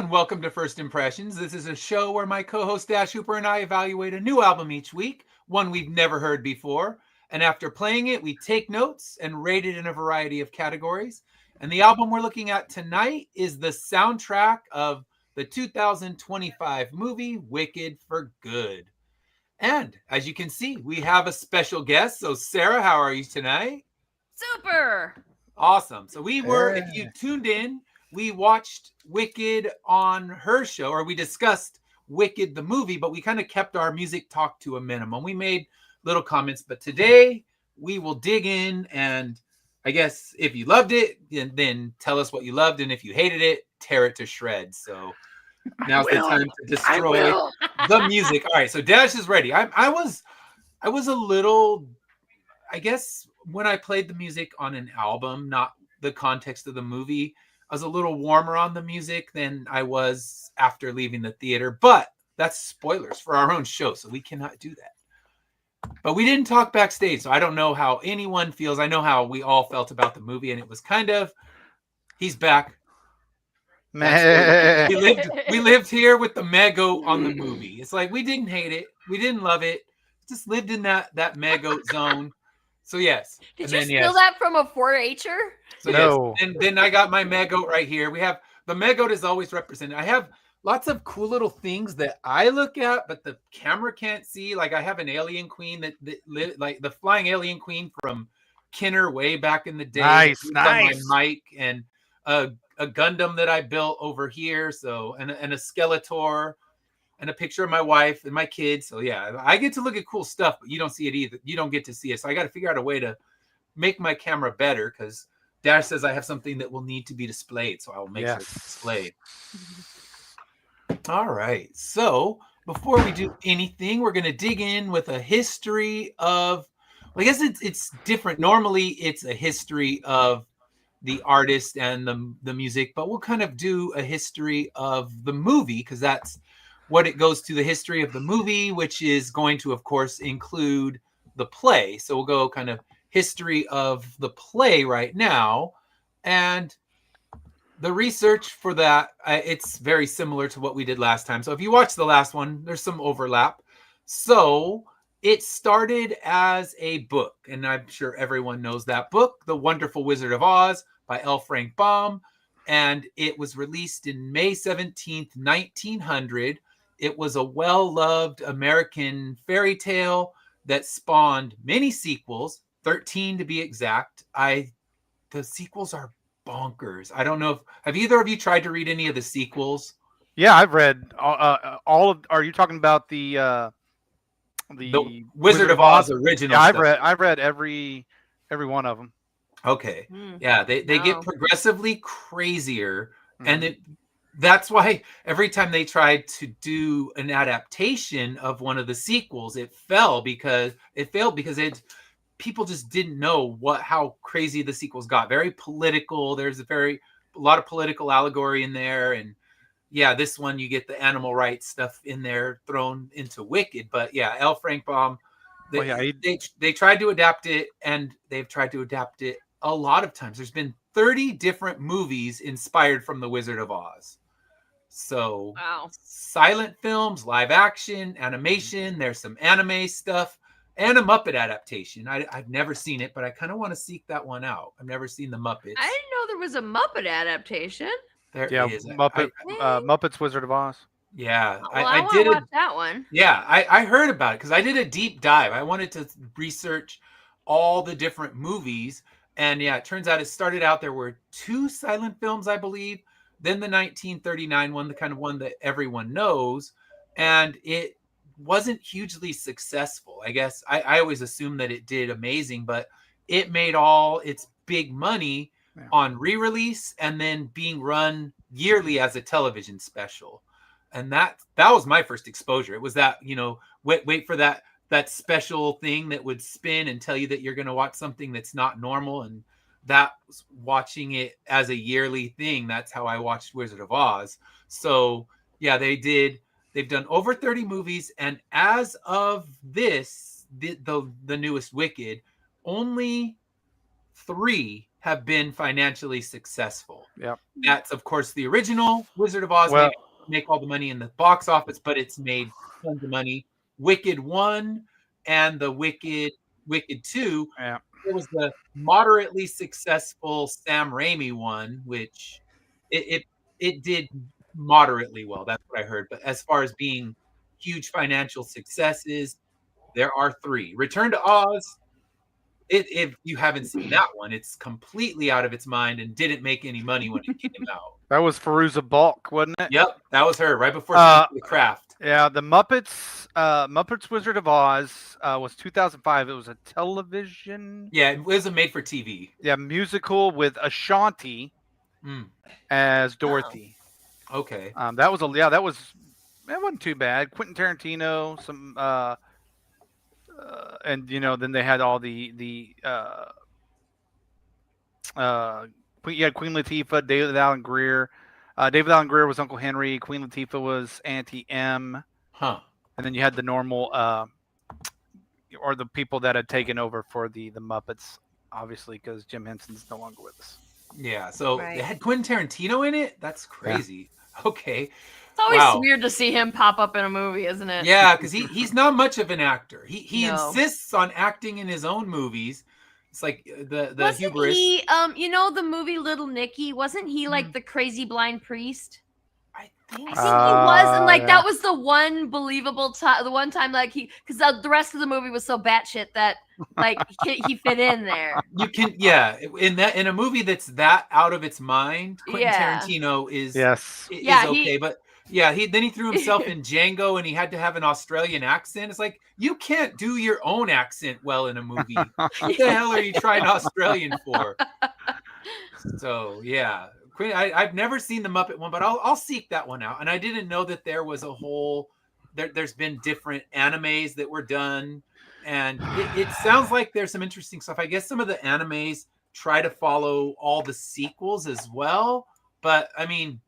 and welcome to First Impressions. This is a show where my co-host Dash Hooper and I evaluate a new album each week, one we've never heard before. And after playing it, we take notes and rate it in a variety of categories. And the album we're looking at tonight is the soundtrack of the 2025 movie Wicked for Good. And as you can see, we have a special guest. So Sarah, how are you tonight? Super. Awesome. So if you tuned in, we watched Wicked on her show, or we discussed Wicked the movie, but we kind of kept our music talk to a minimum. We made little comments, but today we will dig in, and I guess if you loved it, then tell us what you loved, and if you hated it, tear it to shreds. So now's the time to destroy the music. All right, so Dash is ready. I was a little, I guess, when I played the music on an album, not the context of the movie, I was a little warmer on the music than I was after leaving the theater. But that's spoilers for our own show, so we cannot do that. But we didn't talk backstage, so I don't know how anyone feels. I know how we all felt about the movie, and it was kind of, he's back. We lived here with the Mego on the movie. It's like we didn't hate it, we didn't love it, just lived in that Mego zone. So yes. Did you steal that from a 4-H'er? So no. Yes. And then I got my Mego right here. We have the Mego is always represented. I have lots of cool little things that I look at, but the camera can't see. Like I have an alien queen that like the flying alien queen from Kenner way back in the day. Nice. On my mic, and a Gundam that I built over here. So and a Skeletor. And a picture of my wife and my kids. So yeah, I get to look at cool stuff, but you don't see it either. You don't get to see it. So I got to figure out a way to make my camera better, because Dash says I have something that will need to be displayed. So I will make sure it's displayed. All right. So before we do anything, we're going to dig in with a history of, well, I guess it's different. Normally it's a history of the artist and the music, but we'll kind of do a history of the movie, because that's what it goes to, the history of the movie, which is going to, of course, include the play. So we'll go kind of history of the play right now. And the research for that, it's very similar to what we did last time. So if you watch the last one, there's some overlap. So it started as a book, and I'm sure everyone knows that book, The Wonderful Wizard of Oz by L. Frank Baum. And it was released in May 17th, 1900. It was a well-loved American fairy tale that spawned many sequels, 13 to be exact. The sequels are bonkers. I don't know have either of you tried to read any of the sequels? Yeah, I've read all of. Are you talking about the Wizard of Oz original? Yeah, I've read every one of them. Okay. Yeah, they get progressively crazier, and that's why every time they tried to do an adaptation of one of the sequels, it failed because people just didn't know how crazy the sequels got. Very political. There's a lot of political allegory in there, and yeah, this one you get the animal rights stuff in there thrown into Wicked. But yeah, L. Frank Baum, they tried to adapt it, and they've tried to adapt it a lot of times. There's been 30 different movies inspired from The Wizard of Oz. So silent films, live action, animation, there's some anime stuff, and a Muppet adaptation. I've never seen it, but I kind of want to seek that one out. I've never seen the Muppets. I didn't know there was a Muppet adaptation. There is. Muppets Wizard of Oz. Yeah. Well, I did watch that one. Yeah, I heard about it because I did a deep dive. I wanted to research all the different movies. And yeah, it turns out it started out, there were 2 silent films, I believe. Then the 1939 one, the kind of one that everyone knows. And it wasn't hugely successful. I guess I always assumed that it did amazing, but it made all its big money on re-release and then being run yearly as a television special. And that was my first exposure. It was that, wait for that special thing that would spin and tell you that you're going to watch something that's not normal. And that was watching it as a yearly thing. That's how I watched Wizard of Oz. So yeah, they've done over 30 movies. And as of this, the newest Wicked, only 3 have been financially successful. Yep. That's, of course, the original Wizard of Oz Well, make all the money in the box office, but it's made tons of money. Wicked 1 and the Wicked 2. yeah. There was the moderately successful Sam Raimi one, which it did moderately well. That's what I heard. But as far as being huge financial successes, there are 3. Return to Oz. If you haven't seen that one, it's completely out of its mind and didn't make any money when it came out. That was Fairuza Balk, wasn't it? Yep, that was her right before she did The Craft. Yeah, the Muppets Wizard of Oz was 2005. It was a television. Yeah, it was a made-for-TV. Yeah, musical with Ashanti as Dorothy. Oh. Okay. That wasn't too bad. Quentin Tarantino, some and then they had all you had Queen Latifah, David Alan Grier. David Alan Grier was Uncle Henry. Queen Latifah was Auntie M. Huh. And then you had the normal, or the people that had taken over for the Muppets, obviously, because Jim Henson's no longer with us. Yeah, so They had Quentin Tarantino in it? That's crazy. Yeah. Okay. It's always weird to see him pop up in a movie, isn't it? Yeah, because he's not much of an actor. He insists on acting in his own movies. It's like the wasn't hubris. He, the movie Little Nicky, wasn't he like the crazy blind priest? I think he was, and that was the one believable time. The one time, because the rest of the movie was so batshit that he fit in there. You can, in a movie that's that out of its mind, Quentin Tarantino is okay, but. Yeah, then he threw himself in Django, and he had to have an Australian accent. It's like, you can't do your own accent well in a movie. What the hell are you trying Australian for? So yeah, I've never seen the Muppet one, but I'll seek that one out. And I didn't know that there was a whole. There's been different animes that were done, and it sounds like there's some interesting stuff. I guess some of the animes try to follow all the sequels as well, but I mean,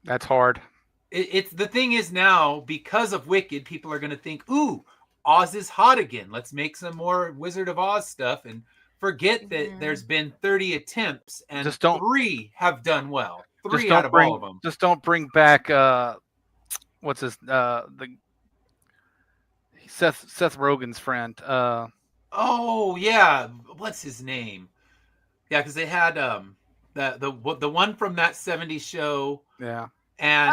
that's hard. It's the thing is now, because of Wicked, people are going to think, ooh, Oz is hot again. Let's make some more Wizard of Oz stuff and forget that there's been 30 attempts and 3 have done well. 3 out of all of them. Just don't bring back what's his Seth Rogen's friend. Oh yeah, what's his name? Yeah, because they had the one from that 70s show. Yeah. And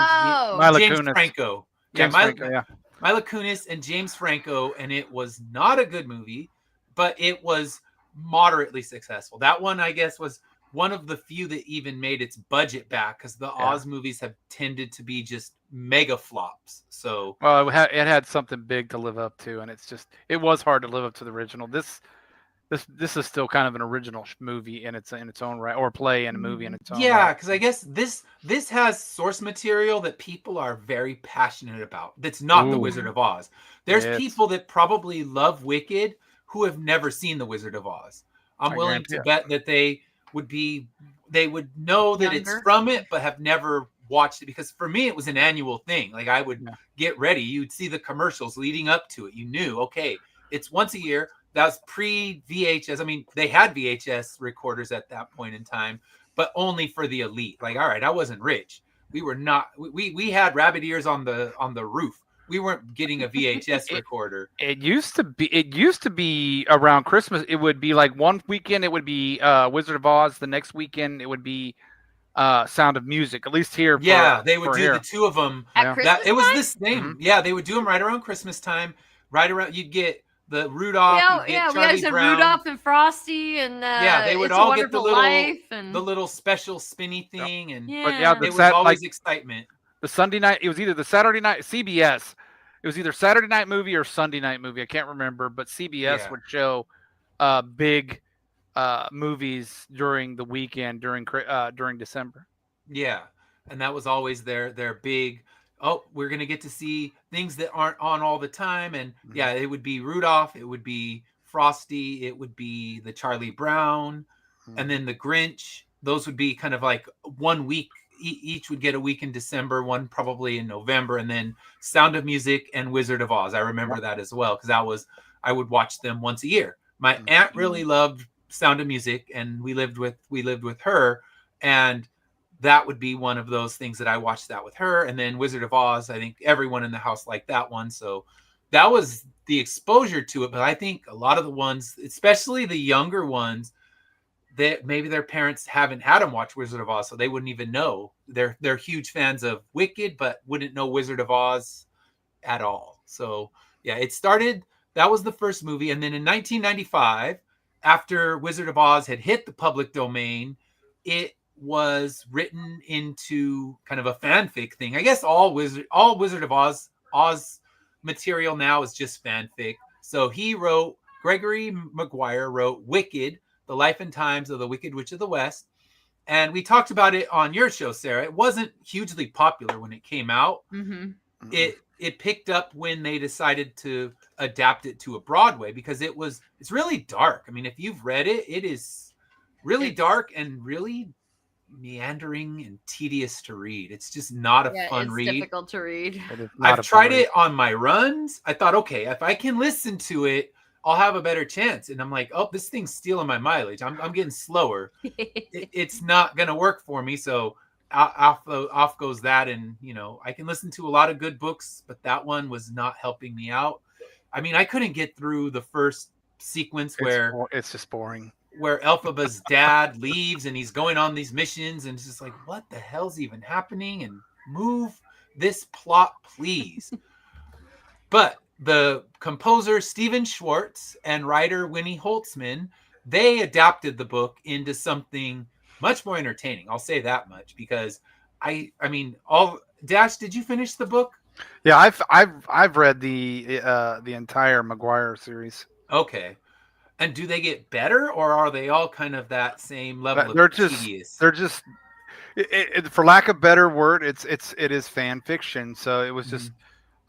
James Franco. Mila Kunis and James Franco, and it was not a good movie, but it was moderately successful. That one, I guess, was one of the few that even made its budget back, because the Oz movies have tended to be just mega flops. So, well, it had something big to live up to, and it was hard to live up to the original. This is still kind of an original movie in its own right, or play in a movie in its own right. Yeah, because I guess this has source material that people are very passionate about. That's not the Wizard of Oz. There's people that probably love Wicked who have never seen the Wizard of Oz. I'm willing to bet that they would know that it's from it, but have never watched it, because for me it was an annual thing. Like, I would get ready, you'd see the commercials leading up to it. You knew, okay, it's once a year. That was pre-VHS. I mean, they had VHS recorders at that point in time, but only for the elite. Like, all right, I wasn't rich. We were not. We had rabbit ears on the roof. We weren't getting a VHS recorder. It used to be around Christmas. It would be like one weekend it would be Wizard of Oz. The next weekend it would be Sound of Music. At least here. They would do the two of them. At Christmas it was the same. Mm-hmm. Yeah, they would do them right around Christmas time. Right around, you'd get the Rudolph, we always had Rudolph and Frosty, and they would all get the little special spinny thing, and it was always excitement. The Sunday night, it was either the Saturday night CBS. It was either Saturday night movie or Sunday night movie. I can't remember, but CBS would show big movies during the weekend during December. Yeah, and that was always their big. Oh, we're going to get to see things that aren't on all the time. And it would be Rudolph. It would be Frosty. It would be the Charlie Brown. And then the Grinch. Those would be kind of like 1 week. Each would get a week in December, one probably in November. And then Sound of Music and Wizard of Oz. I remember that as well, because I would watch them once a year. My aunt really loved Sound of Music, and we lived with her, and that would be one of those things that I watched that with her. And then Wizard of Oz, I think everyone in the house liked that one, so that was the exposure to it. But I think a lot of the ones, especially the younger ones, that maybe their parents haven't had them watch Wizard of Oz, so they wouldn't even know. They're huge fans of Wicked, but wouldn't know Wizard of Oz at all. So yeah, it started. That was the first movie, and then in 1995, after Wizard of Oz had hit the public domain, it was written into kind of a fanfic thing. I guess all Wizard of Oz material now is just fanfic. So Gregory Maguire wrote Wicked, The Life and Times of the Wicked Witch of the West. And we talked about it on your show, Sarah. It wasn't hugely popular when it came out. Mm-hmm. It picked up when they decided to adapt it to a Broadway, because it's really dark. I mean, if you've read it, it is really dark and really meandering and tedious to read. It's just not a fun read. It's difficult to read. I've tried it on my runs. I thought, okay, if I can listen to it, I'll have a better chance. And I'm like, oh, this thing's stealing my mileage. I'm getting slower. It's not going to work for me. So off goes that. And, I can listen to a lot of good books, but that one was not helping me out. I mean, I couldn't get through the first sequence where it's just boring, where Elphaba's dad leaves and he's going on these missions. And it's just like, what the hell's even happening? And move this plot, please. But the composer Stephen Schwartz and writer Winnie Holtzman, they adapted the book into something much more entertaining. I'll say that much, because I mean, Dash, did you finish the book? Yeah, I've read the entire Maguire series. Okay. And do they get better, or are they all kind of that same level of tedious? They're just for lack of better word, it is fan fiction. So it was just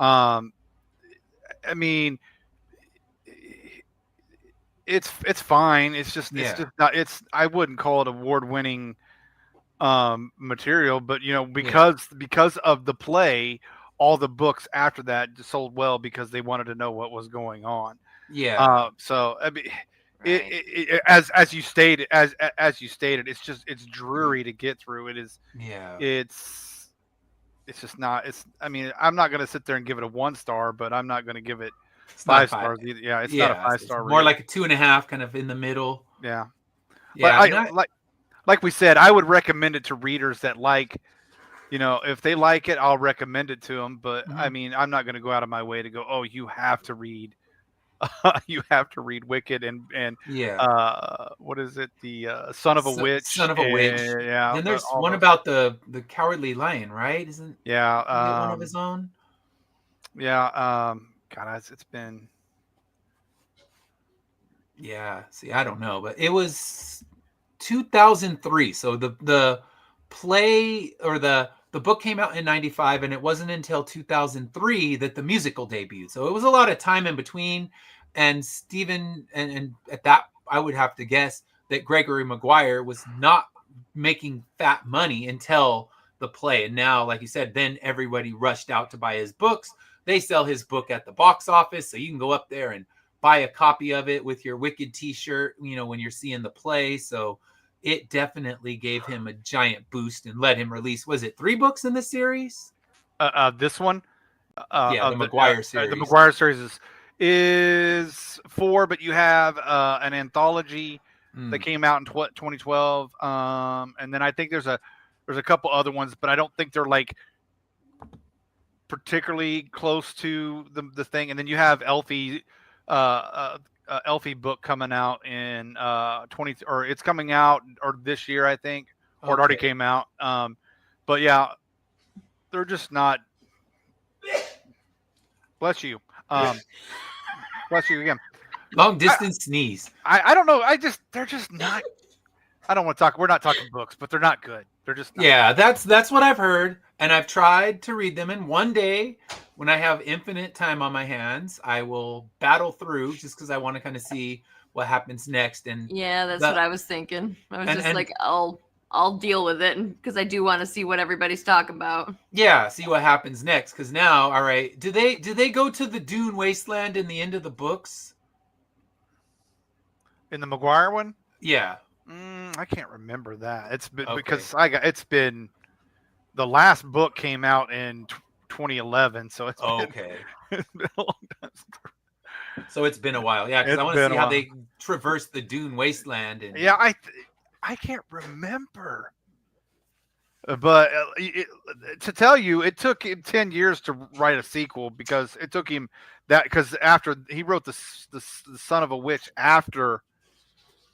I mean, it's fine. It's just not. I wouldn't call it award-winning material, but because of the play, all the books after that sold well because they wanted to know what was going on. Yeah. So I mean, Right. as you stated, it's dreary to get through. It is. Yeah. It's just not. I mean, I'm not going to sit there and give it a 1 star, but I'm not going to give it 5 stars either. Yeah, it's not a 5-star. More like a 2.5, kind of in the middle. Yeah. Yeah. But like we said, I would recommend it to readers that if they like it, I'll recommend it to them. But I mean, I'm not going to go out of my way to go, oh, you have to read. You have to read Wicked and what is it? The Son of a Witch. Son of a Witch. Yeah. And there's one about the Cowardly Lion, right? Isn't one of his own? Yeah. God, it's been. Yeah. See, I don't know, but it was 2003. So the play or the book came out in 95, and it wasn't until 2003 that the musical debuted. So it was a lot of time in between. And Stephen, and at that, I would have to guess that Gregory Maguire was not making fat money until the play. And now, like you said, then everybody rushed out to buy his books. They sell his book at the box office, so you can go up there and buy a copy of it with your Wicked t-shirt, when you're seeing the play. So it definitely gave him a giant boost and let him release, was it 3 books in the series? This one? The Maguire series. The Maguire series is 4, but you have an anthology that came out in 2012. And then I think there's a couple other ones, but I don't think they're like particularly close to the thing. And then you have Elfie book coming out in it's coming out or this year, I think, or it already came out. But yeah, they're just not. Bless you. Bless you again. Long distance sneeze. I don't know. They're just not. I don't want to talk. We're not talking books, but they're not good. They're just not. Yeah. That's what I've heard, and I've tried to read them. And one day, when I have infinite time on my hands, I will battle through just because I want to kind of see what happens next. And yeah, that's what I was thinking. I was like, I'll deal with it because I do want to see what everybody's talking about. Yeah, see what happens next. Because now, all right, do they go to the Dune wasteland in the end of the books? In the Maguire one? Yeah. I can't remember that. It's been Okay. because it's been the last book came out in 2011, so it's been, Okay. it's been a long time. So it's been a while. Yeah, because It's I want to been see a how while. they traverse the dune wasteland. And Yeah, I can't remember. But to tell you, it took him 10 years to write a sequel because it took him because after he wrote the Son of a Witch after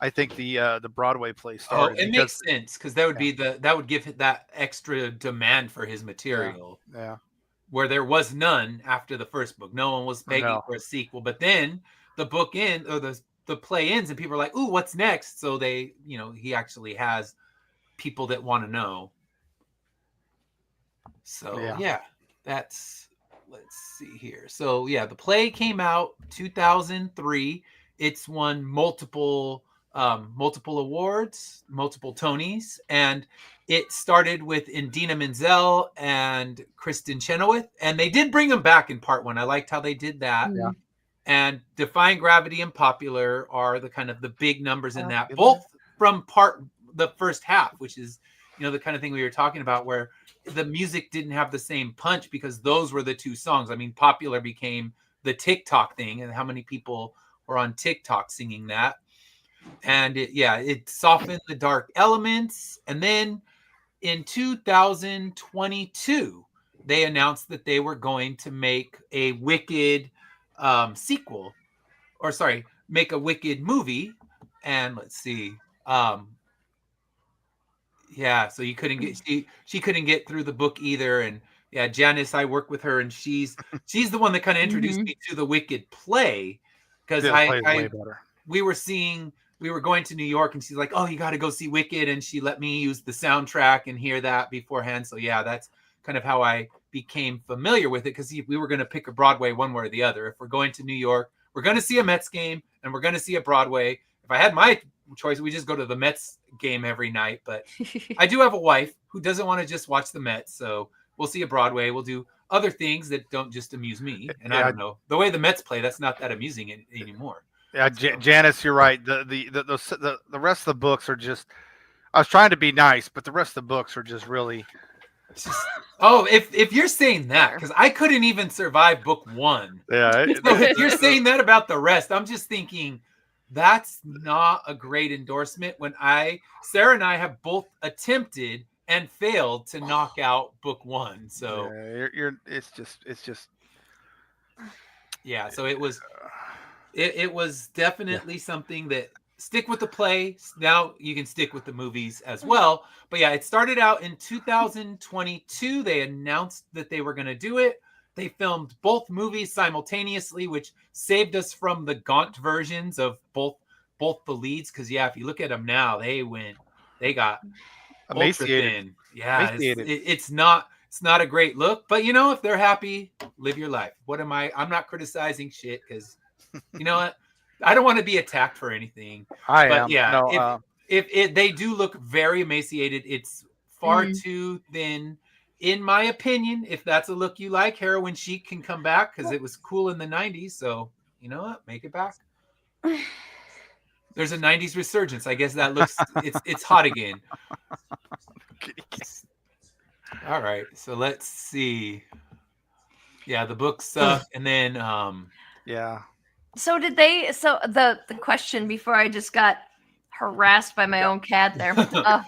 I think the Broadway play started it because makes sense because that would be that would give it that extra demand for his yeah, material. yeah. Where there was none after the first book. No one was begging No. for a sequel. But then the book ends, or the play ends, and people are like, "Ooh, what's next?" So they, he actually has people that want to know. So yeah, that's let's see here. So yeah, the play came out 2003. It's won multiple awards, multiple Tonys, and it started with Indina Menzel and Kristen Chenoweth, and they did bring them back in part one. I liked how they did that. Yeah. And Defying Gravity and Popular are the kind of the big numbers in that, Popular. both from the first half, which is the kind of thing we were talking about, where the music didn't have the same punch because those were the two songs. I mean, Popular became the TikTok thing, and how many people were on TikTok singing that. And it softened the dark elements. And then in 2022, they announced that they were going to make a Wicked sequel, or sorry, make a Wicked movie. And let's see. So you couldn't get she couldn't get through the book either. And yeah, Janice, I work with her, and she's the one that kind of introduced me to the Wicked play, because way better. we were going to New York, and she's like, "Oh, you got to go see Wicked," and she let me use the soundtrack and hear that beforehand. So yeah, that's kind of how I became familiar with it, because we were going to pick a Broadway one way or the other. If we're going to New York, we're going to see a Mets game, and we're going to see a Broadway. If I had my choice, we just go to the Mets game every night. But I do have a wife who doesn't want to just watch the Mets, so we'll see a Broadway. We'll do other things that don't just amuse me. And I don't know, the way the Mets play, that's not that amusing anymore. Yeah, Janice, you're right. The rest of the books are just. I was trying to be nice, but the rest of the books are just really. If you're saying that, because I couldn't even survive book one. Yeah. So if you're saying that about the rest, I'm just thinking that's not a great endorsement. When Sarah and I have both attempted and failed to knock out book one. So it's just. Yeah. So it was definitely something that stick with the play. Now you can stick with the movies as well. But yeah, it started out in 2022. They announced that they were going to do it. They filmed both movies simultaneously, which saved us from the gaunt versions of both the leads. Because if you look at them now, they got emaciated. Yeah, it's not a great look. But if they're happy, live your life. I'm not criticizing shit, because you know what? I don't want to be attacked for anything. If they do look very emaciated, it's far too thin. In my opinion, if that's a look you like, Heroin Chic can come back, because it was cool in the 90s. So, you know what? Make it back. There's a 90s resurgence. I guess that looks, it's hot again. All right. So let's see. Yeah, the book stuff. And then, So the question before I just got harassed by my own cat there. The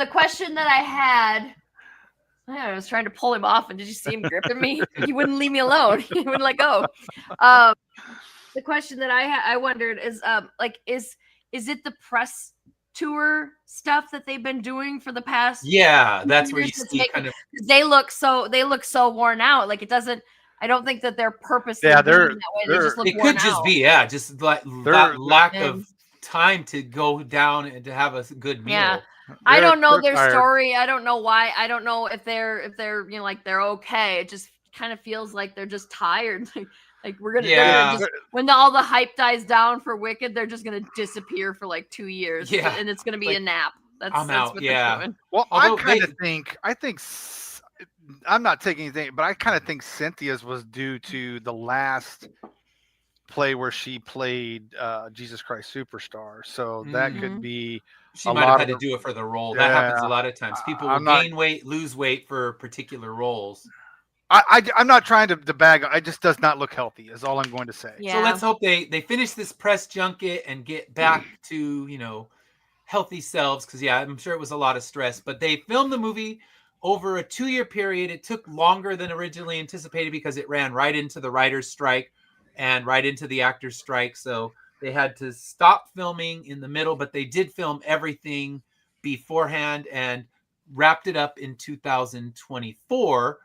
question that I had, I was trying to pull him off, and did you see him gripping me? He wouldn't leave me alone. He wouldn't let go. The question that I wondered is, is it the press tour stuff that they've been doing for the past? Yeah, that's where you see kind of. They look so worn out. Like, it doesn't. I don't think that they're purposely doing that way. They just look worn out. It could just be, just like that lack of time to go down and to have a good meal. Yeah. I don't know their story. I don't know why. I don't know if they're like they're okay. It just kind of feels like they're just tired. Like we're gonna when all the hype dies down for Wicked, they're just gonna disappear for like 2 years. Yeah. And it's gonna be a nap. That's out. What they're doing. Well, I think I'm not taking anything, but I kind of think Cynthia's was due to the last play where she played Jesus Christ Superstar, so that could be. She might have had to do it for the role. That happens a lot of times. People will gain weight, lose weight for particular roles. I'm not trying to bag. It just does not look healthy. Is all I'm going to say. Yeah. So let's hope they finish this press junket and get back to healthy selves. Because I'm sure it was a lot of stress. But they filmed the movie over a 2-year period. It took longer than originally anticipated because it ran right into the writers' strike and right into the actors' strike. So they had to stop filming in the middle, but they did film everything beforehand and wrapped it up in 2024,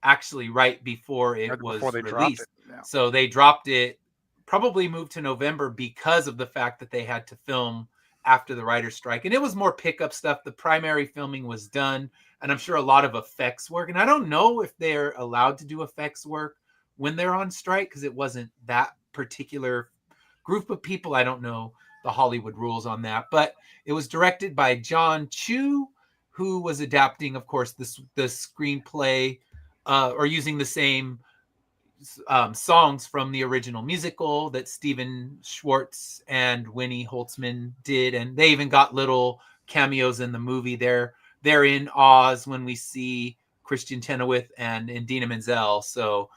actually right before it was released. Yeah. So they dropped it, probably moved to November because of the fact that they had to film after the writer's strike. And it was more pickup stuff. The primary filming was done, and I'm sure a lot of effects work. And I don't know if they're allowed to do effects work when they're on strike because it wasn't that particular group of people. I don't know the Hollywood rules on that, but it was directed by John Chu, who was adapting, of course, the screenplay or using the same songs from the original musical that Steven Schwartz and Winnie Holtzman did, and they even got little cameos in the movie. They're in Oz when we see Christian Chenoweth and Idina Menzel. So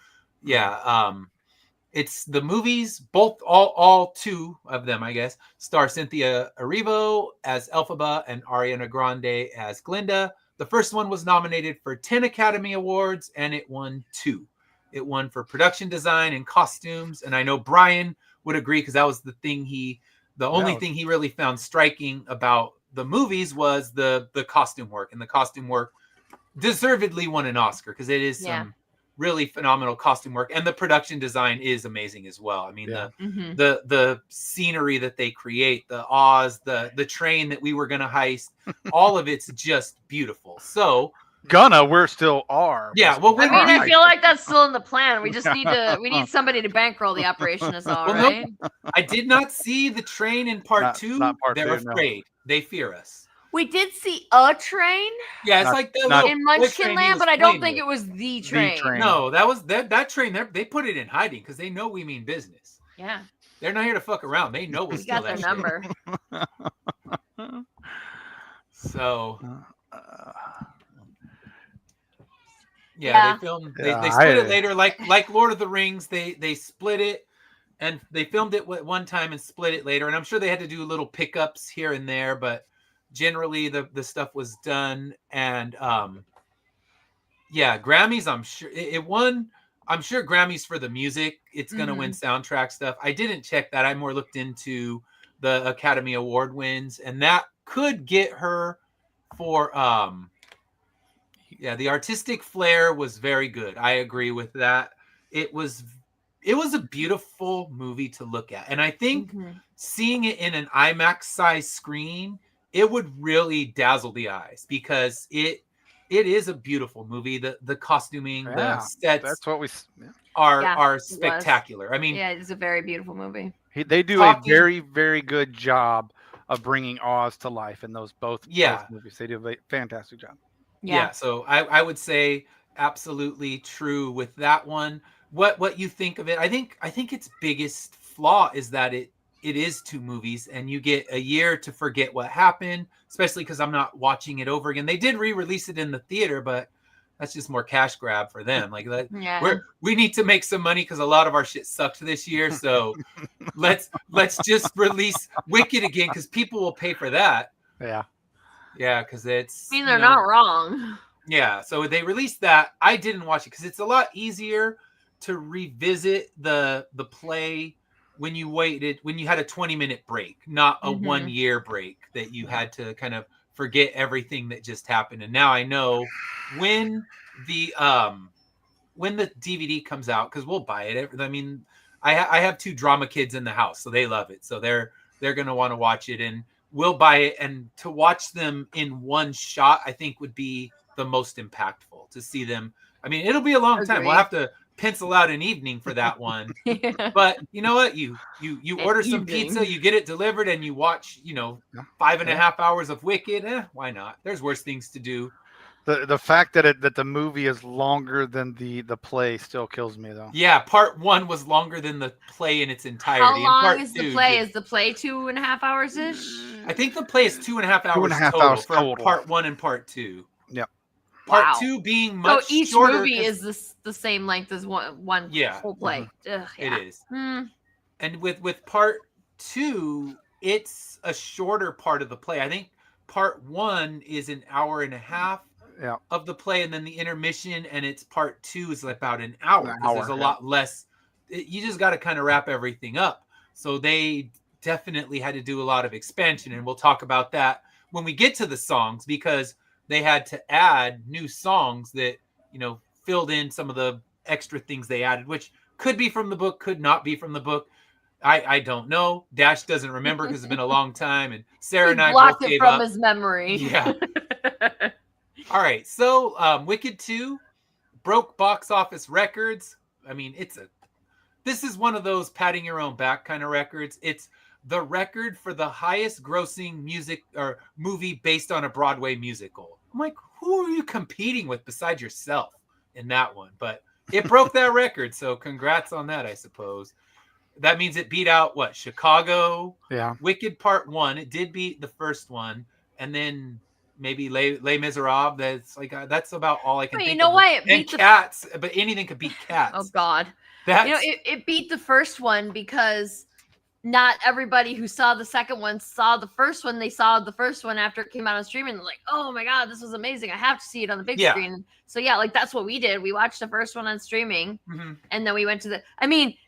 it's the movies, all two of them, I guess, star Cynthia Erivo as Elphaba and Ariana Grande as Glinda. The first one was nominated for 10 Academy Awards, and it won 2. It won for production design and costumes. And I know Brian would agree because that was the only thing he really found striking about the movies was the costume work. And the costume work deservedly won an Oscar because it is some really phenomenal costume work, and the production design is amazing as well. I mean, the scenery that they create, the Oz, the train that we were going to heist, all of it's just beautiful. So we're still are. Yeah, well, I feel like that's still in the plan. We just need somebody to bankroll the operation. Is all right. No, I did not see the train in part 2. They're afraid. No. They fear us. We did see a train. Yeah, it's like the in Munchkinland, but I don't think it was the train. No, that was that train. They put it in hiding because they know we mean business. Yeah, they're not here to fuck around. They know we'll steal that number. So, they filmed. They split it later, like Lord of the Rings. They split it, and they filmed it one time and split it later. And I'm sure they had to do little pickups here and there, but generally the stuff was done. And Grammys, I'm sure it won. I'm sure Grammys for the music. It's gonna win soundtrack stuff. I didn't check that. I more looked into the Academy Award wins, and that could get her for the artistic flair was very good. I agree with that. It was a beautiful movie to look at, and I think seeing it in an IMAX size screen, it would really dazzle the eyes because it is a beautiful movie. The costuming, the sets, that's what we are spectacular. I mean, it's a very beautiful movie. They do a very, very good job of bringing Oz to life in both movies. They do a fantastic job. Yeah, so I would say absolutely true with that one. What you think of it? I think its biggest flaw is that it is 2 movies and you get a year to forget what happened, especially because I'm not watching it over again. They did re-release it in the theater, but that's just more cash grab for them. Like we need to make some money because a lot of our shit sucked this year. So let's just release Wicked again because people will pay for that. Yeah. Yeah, because it's. I mean, they're not wrong. Yeah, so they released that. I didn't watch it because it's a lot easier to revisit the play when you had a 20-minute break, not a 1-year break that you had to kind of forget everything that just happened. And now I know when the DVD comes out, because we'll buy it. I mean, I have 2 drama kids in the house, so they love it. So they're gonna want to watch it, and we'll buy it. And to watch them in one shot, I think would be the most impactful to see them. I mean, it'll be a long time. We'll have to pencil out an evening for that one. But you know what? You order some pizza, you get it delivered, and you watch, 5.5 hours of Wicked. Why not? There's worse things to do The fact that the movie is longer than the play still kills me though. Yeah, part 1 was longer than the play in its entirety. How long part is 2 the play? Is the play 2.5 hours ish? I think the play is 2.5 hours 2.5 total hours for total. part 1 and part 2. Yep. Part 2 being much so each shorter. movie is the same length as one whole play. Ugh, It is. And with part 2, it's a shorter part of the play. I think part 1 is an hour and a half of the play, and then the intermission, and it's part 2 is about an hour because there's a lot less. You just got to kind of wrap everything up. So they definitely had to do a lot of expansion, and we'll talk about that when we get to the songs, because they had to add new songs that, you know, filled in some of the extra things they added, which could be from the book, could not be from the book. I don't know. Dash doesn't remember because it's been a long time, and Sarah and I blocked both it gave from up. his memory. Yeah. All right. So Wicked 2 broke box office records. I mean, this is one of those patting your own back kind of records. It's the record for the highest grossing music or movie based on a Broadway musical. I'm like, who are you competing with besides yourself in that one? But it broke that record. So congrats on that, I suppose. That means it beat out what? Chicago. Yeah. Wicked Part 1. It did beat the first one, and then maybe Les Miserables. That's about all I can think. You know why it beat Cats? But anything could beat Cats. Oh God. It beat the first one because not everybody who saw the second one saw the first one. They saw the first one after it came out on streaming. They're like, oh my God, this was amazing. I have to see it on the big screen. So yeah, like that's what we did. We watched the first one on streaming, and then we went to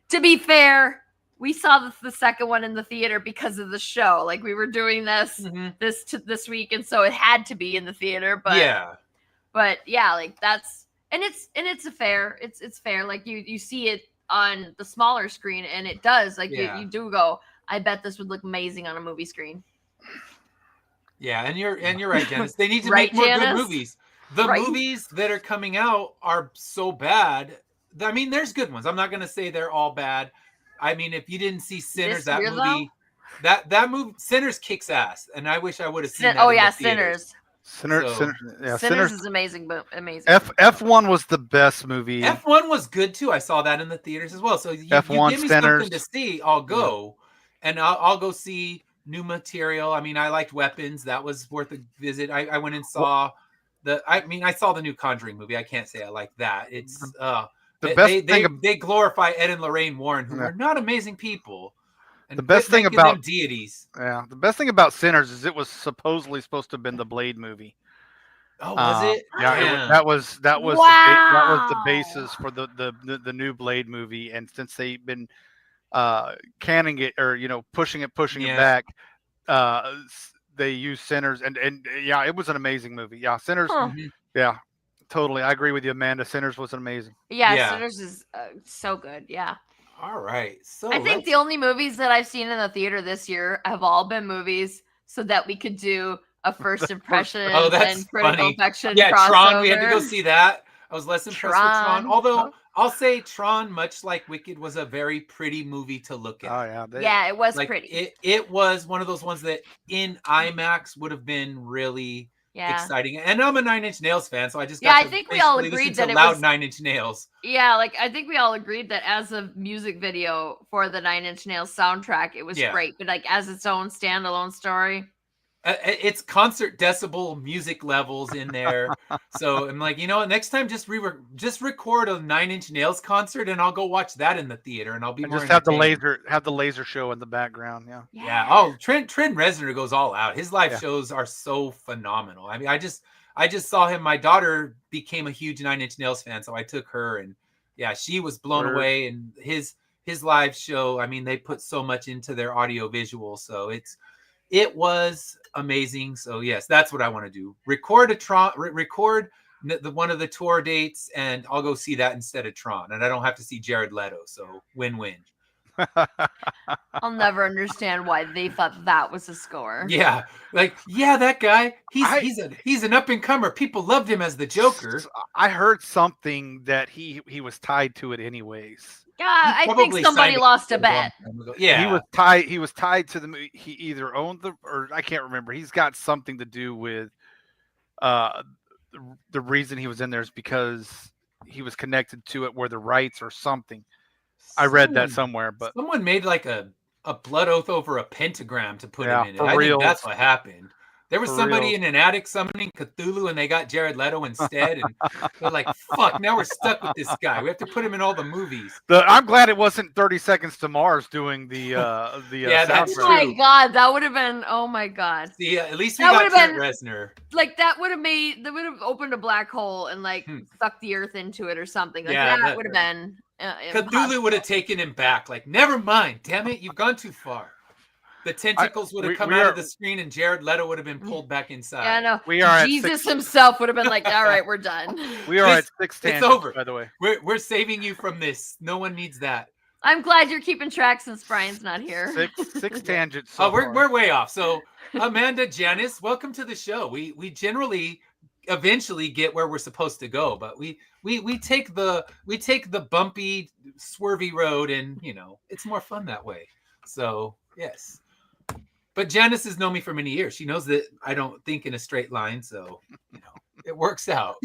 to be fair, we saw the second one in the theater because of the show. Like we were doing this week, and so it had to be in the theater. But yeah, like that's it's fair. It's fair. Like you see it on the smaller screen, and it does. Like you do go, I bet this would look amazing on a movie screen. Yeah, and you're right, Janice. They need to make more good movies. The movies that are coming out are so bad. I mean, there's good ones. I'm not going to say they're all bad. I mean, if you didn't see Sinners, that movie, that movie, Sinners kicks ass, and I wish I would have seen that. Oh yeah, Sinners. Sinners is amazing, but amazing. F1 was the best movie. F1 was good too. I saw that in the theaters as well. So you give me something to see, I'll go, and I'll go see new material. I mean, I liked Weapons. That was worth a visit. I went and saw I saw the new Conjuring movie. I can't say I like that. It's they glorify Ed and Lorraine Warren, who are not amazing people. And the best thing about them deities. Yeah, the best thing about Sinners is it was supposedly supposed to have been the Blade movie. Oh, was it? Yeah, that was that was the basis for the new Blade movie. And since they've been canning it or pushing it back, they used Sinners and yeah, it was an amazing movie. Yeah, Sinners. Yeah, totally. I agree with you, Amanda. Sinners was amazing. Yeah. Sinners is so good. Yeah. All right. So I think the only movies that I've seen in the theater this year have all been movies so that we could do a first impression and critical affection. Yeah, crossover. Tron. We had to go see that. I was less impressed with Tron. Although I'll say Tron, much like Wicked, was a very pretty movie to look at. Oh yeah, yeah, it was pretty. It was one of those ones that in IMAX would have been really exciting. And I'm a Nine Inch Nails fan, so I just I think we all agreed that it was Nine Inch Nails. Yeah, like I think we all agreed that as a music video for the Nine Inch Nails soundtrack, it was great. But like as its own standalone story, it's concert decibel music levels in there. So I'm like, next time just record a Nine Inch Nails concert, and I'll go watch that in the theater, and I'll be more just have the laser show in the background. Yeah. Oh, Trent Reznor goes all out. His live shows are so phenomenal. I mean, I just saw him. My daughter became a huge Nine Inch Nails fan, so I took her, and she was blown away. And his live show, I mean, they put so much into their audio visual, so it was amazing. So yes, that's what I want to do. Record one of the tour dates, and I'll go see that instead of Tron, and I don't have to see Jared Leto. So win-win. I'll never understand why they thought that was a score. Yeah, that guy. He's an up and comer. People loved him as the Joker. I heard something that he was tied to it anyways. Yeah, I think somebody lost a bet. Yeah, he was tied to the movie. He either owned or I can't remember. He's got something to do with the reason he was in there is because he was connected to it, where the rights or something. I read that somewhere, but someone made like a blood oath over a pentagram to put him in it. for I reals. think that's what happened. There was For somebody reals. in an attic summoning Cthulhu, and they got Jared Leto instead. And they're like, "Fuck! Now we're stuck with this guy. We have to put him in all the movies." I'm glad it wasn't 30 Seconds to Mars doing the Yeah, that's soundtrack. Oh my god, that would have been. Oh my god. See, at least we That got would've Trent been- Reznor. Like that would have opened a black hole and like sucked the earth into it or something. Like Yeah, that would have been. Cthulhu would have taken him back. Like, never mind. Damn it, you've gone too far. The tentacles would have come out of the screen, and Jared Leto would have been pulled back inside. Yeah, no. We are Jesus himself would have been like, "All right, we're done." We are at 6 tangents, over. by the way. We're saving you from this. No one needs that. I'm glad you're keeping track since Brian's not here. Six tangents. Oh, we're way off. So, Amanda, Janice, welcome to the show. We generally eventually get where we're supposed to go, but we take the bumpy, swervy road, and it's more fun that way. So yes. But Janice has known me for many years. She knows that I don't think in a straight line, so it works out.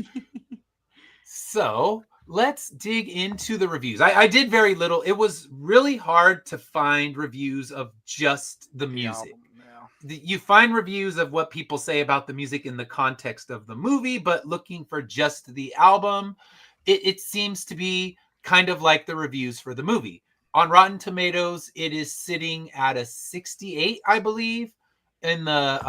So let's dig into the reviews. I did very little. It was really hard to find reviews of just the music. You find reviews of what people say about the music in the context of the movie, but looking for just the album, it seems to be kind of like the reviews for the movie. On Rotten Tomatoes, it is sitting at a 68, I believe, in the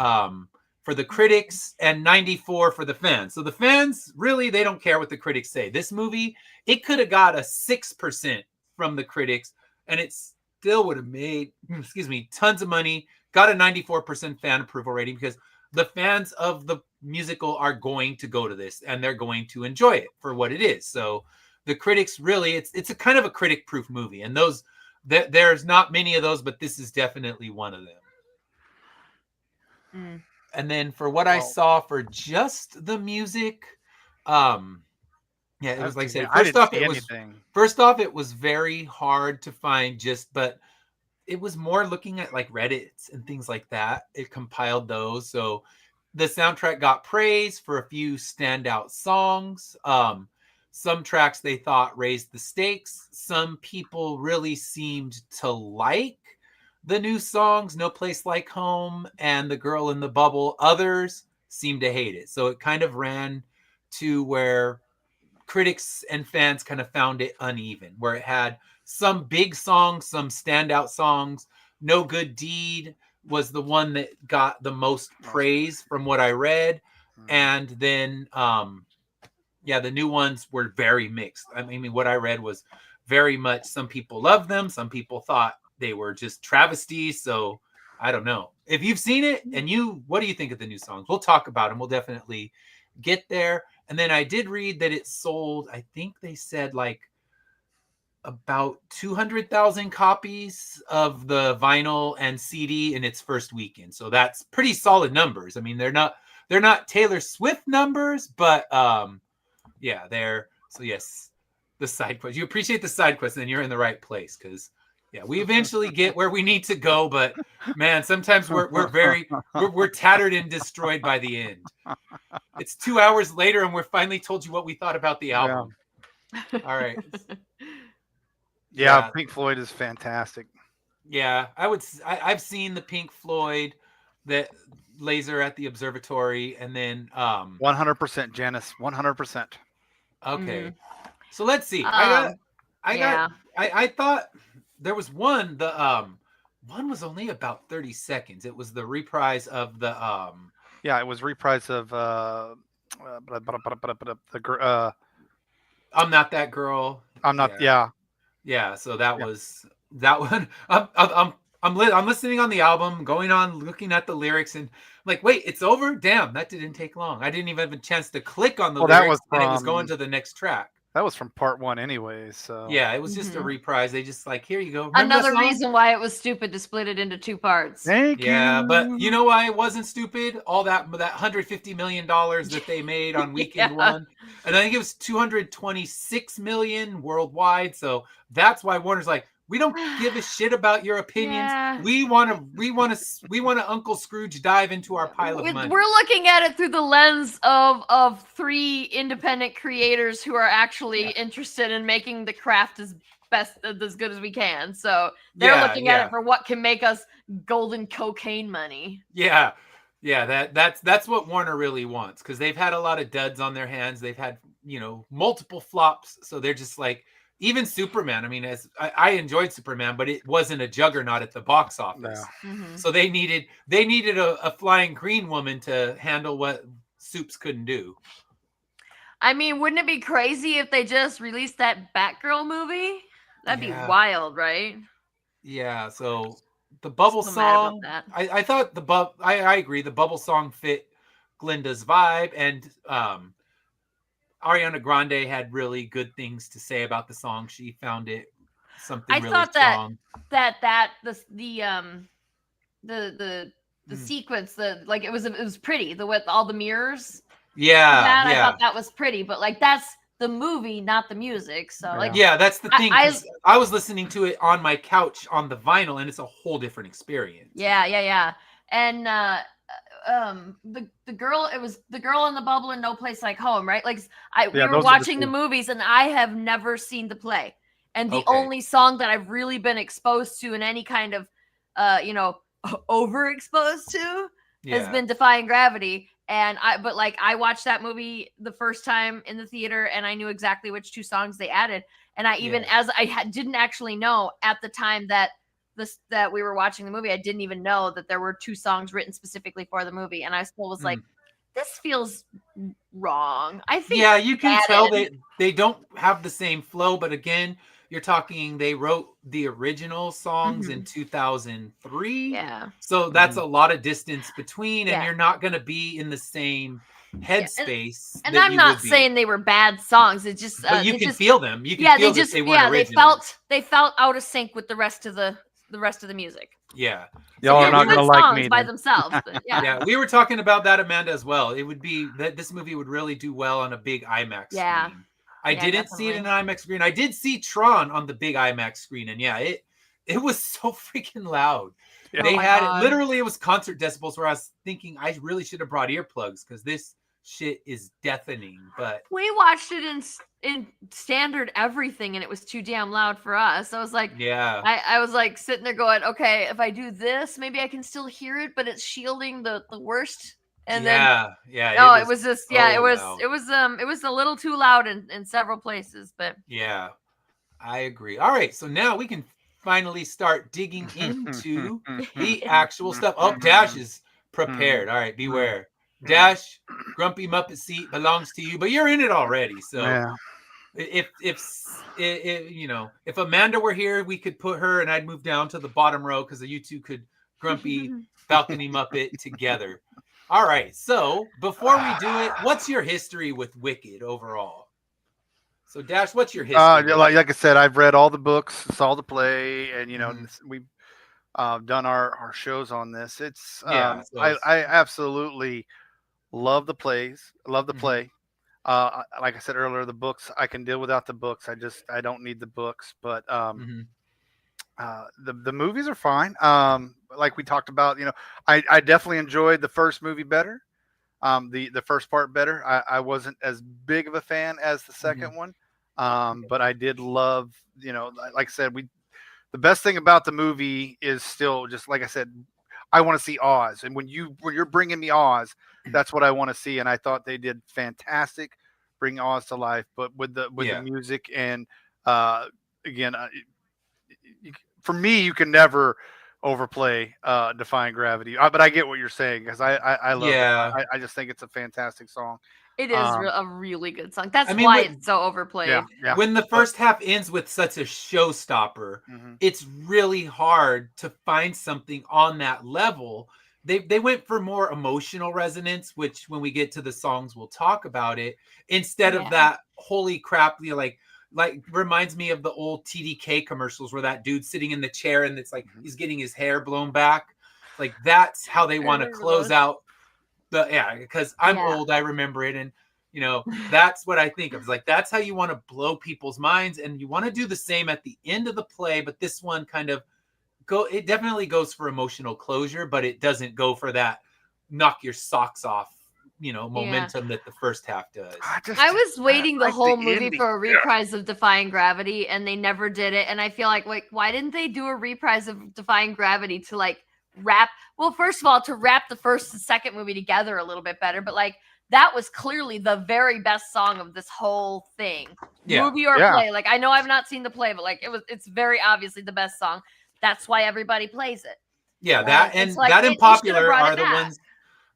for the critics, and 94 for the fans. So the fans, really, they don't care what the critics say. This movie, it could have got a 6% from the critics, and it still would have made, tons of money, got a 94% fan approval rating, because the fans of the musical are going to go to this, and they're going to enjoy it for what it is. So the critics, really, it's a kind of a critic-proof movie, and there's not many of those, but this is definitely one of them. And then for what I saw for just the music, it was like I said, first off, it was very hard to find but it was more looking at like Reddits and things like that. It compiled those. So the soundtrack got praise for a few standout songs. Some tracks they thought raised the stakes. Some people really seemed to like the new songs, No Place Like Home and The Girl in the Bubble. Others seemed to hate it. So it kind of ran to where critics and fans kind of found it uneven, where it had some big songs, some standout songs. No Good Deed was the one that got the most praise from what I read. And then, the new ones were very mixed. I mean, what I read was very much, some people loved them. Some people thought they were just travesties. So I don't know. If you've seen it and what do you think of the new songs? We'll talk about them. We'll definitely get there. And then I did read that it sold, I think they said like about 200,000 copies of the vinyl and CD in its first weekend. So that's pretty solid numbers. I mean, they're not Taylor Swift numbers, but so yes, the side quest. You appreciate the side quest, then you're in the right place, because we eventually get where we need to go, but man, sometimes we're tattered and destroyed by the end. It's 2 hours later and we're finally told you what we thought about the album. Yeah. All right. Yeah, Pink Floyd is fantastic. Yeah, I've seen the Pink Floyd, that Laser at the Observatory, and then 100% Janice, 100%. Okay. So let's see. I thought there was one. The one was only about 30 seconds. It was the reprise of the it was reprise of I'm Not That Girl. I'm not. Yeah. So that was that one. I'm listening on the album, going on, looking at the lyrics, and like, wait, it's over? Damn, that didn't take long. I didn't even have a chance to click on the lyrics, and it was going to the next track. That was from part one anyway, so yeah, it was just a reprise. They just like, here you go. Another reason why it was stupid to split it into two parts. Thank you. Yeah, but you know why it wasn't stupid? All that $150 million that they made on weekend one, and I think it was $226 million worldwide. So that's why Warner's like, We don't give a shit about your opinions. Yeah. We want to Uncle Scrooge dive into our pile of money. We're looking at it through the lens of 3 independent creators who are actually interested in making the craft as good as we can. So they're looking at it for what can make us golden cocaine money. Yeah. Yeah, that's what Warner really wants, because they've had a lot of duds on their hands. They've had, multiple flops. So they're just like, even Superman. I mean, I enjoyed Superman, but it wasn't a juggernaut at the box office. No. Mm-hmm. So they needed a flying green woman to handle what Supes couldn't do. I mean, wouldn't it be crazy if they just released that Batgirl movie? That'd be wild, right? Yeah. So the Bubble song, I thought I agree. The Bubble song fit Glinda's vibe, and Ariana Grande had really good things to say about the song. She found it something really strong. The sequence, it was pretty. With all the mirrors. Yeah, I thought that was pretty, but that's the movie, not the music. So that's the thing. I was listening to it on my couch on the vinyl, and it's a whole different experience. Yeah. And the girl, it was the girl in the bubble and No Place Like Home, right? We were watching the movies, and I have never seen the play, and the only song that I've really been exposed to in any kind of overexposed to has been Defying Gravity. And I watched that movie the first time in the theater, and I knew exactly which 2 songs they added. And I even didn't actually know at the time that we were watching the movie, I didn't even know that there were 2 songs written specifically for the movie. And I still was like, this feels wrong. I think you can tell they don't have the same flow, but again, you're talking, they wrote the original songs in 2003. Yeah. So that's a lot of distance between, and you're not going to be in the same headspace. And I'm not saying they were bad songs. It's just but you can feel them. You can feel that they weren't original. They felt out of sync with the rest of the music. Yeah. Y'all are not going to like me by themselves. But yeah, we were talking about that, Amanda, as well. It would be that this movie would really do well on a big IMAX screen. I didn't see it in an IMAX screen. I did see Tron on the big IMAX screen, and it was so freaking loud. Yeah. They had it literally. It was concert decibels. Where I was thinking I really should have brought earplugs, because this shit is deafening. But we watched it in standard everything, and it was too damn loud for us. I was like, I was like sitting there going, okay, if I do this, maybe I can still hear it, but it's shielding the worst. And it was just it was a little too loud in several places, but I agree. All right, so now we can finally start digging into the actual stuff. Oh, Dash is prepared. All right, beware. Dash, Grumpy Muppet seat belongs to you, but you're in it already. So if Amanda were here, we could put her, and I'd move down to the bottom row, because you two could Grumpy Balcony Muppet together. All right, so before we do it, what's your history with Wicked overall? So, Dash, what's your history? Like I said, I've read all the books, saw the play, and we've done our shows on this. It's I absolutely love the plays, love the play. Like I said earlier, the books, I can deal without the books. I don't need the books, but the movies are fine. Like we talked about, I definitely enjoyed the first movie better. The first part better. I wasn't as big of a fan as the second one. But I did love, like I said, the best thing about the movie is still just, like I said, I want to see Oz. And when you're bringing me Oz, that's what I want to see. And I thought they did fantastic bringing Oz to life, but with the music and, again, for me, you can never overplay Defying Gravity. But I get what you're saying, because I love it. I just think it's a fantastic song. It is a really good song. That's why it's so overplayed. Yeah. When the first half ends with such a showstopper, it's really hard to find something on that level. They went for more emotional resonance, which when we get to the songs, we'll talk about it, instead of that holy crap, like reminds me of the old TDK commercials where that dude's sitting in the chair and it's like he's getting his hair blown back. Like that's how they want to close out because I'm old, I remember it. And That's what I think of. It's like, that's how you want to blow people's minds. And you want to do the same at the end of the play. But this one kind of it definitely goes for emotional closure, but it doesn't go for that knock your socks off, momentum that the first half does. I was waiting the whole movie for a reprise of Defying Gravity, and they never did it. And I feel like why didn't they do a reprise of Defying Gravity to wrap? Well, first of all, to wrap the first and second movie together a little bit better, but that was clearly the very best song of this whole thing, movie or play. I know I've not seen the play, but it's very obviously the best song. That's why everybody plays it. Yeah, that and that and Popular are the ones.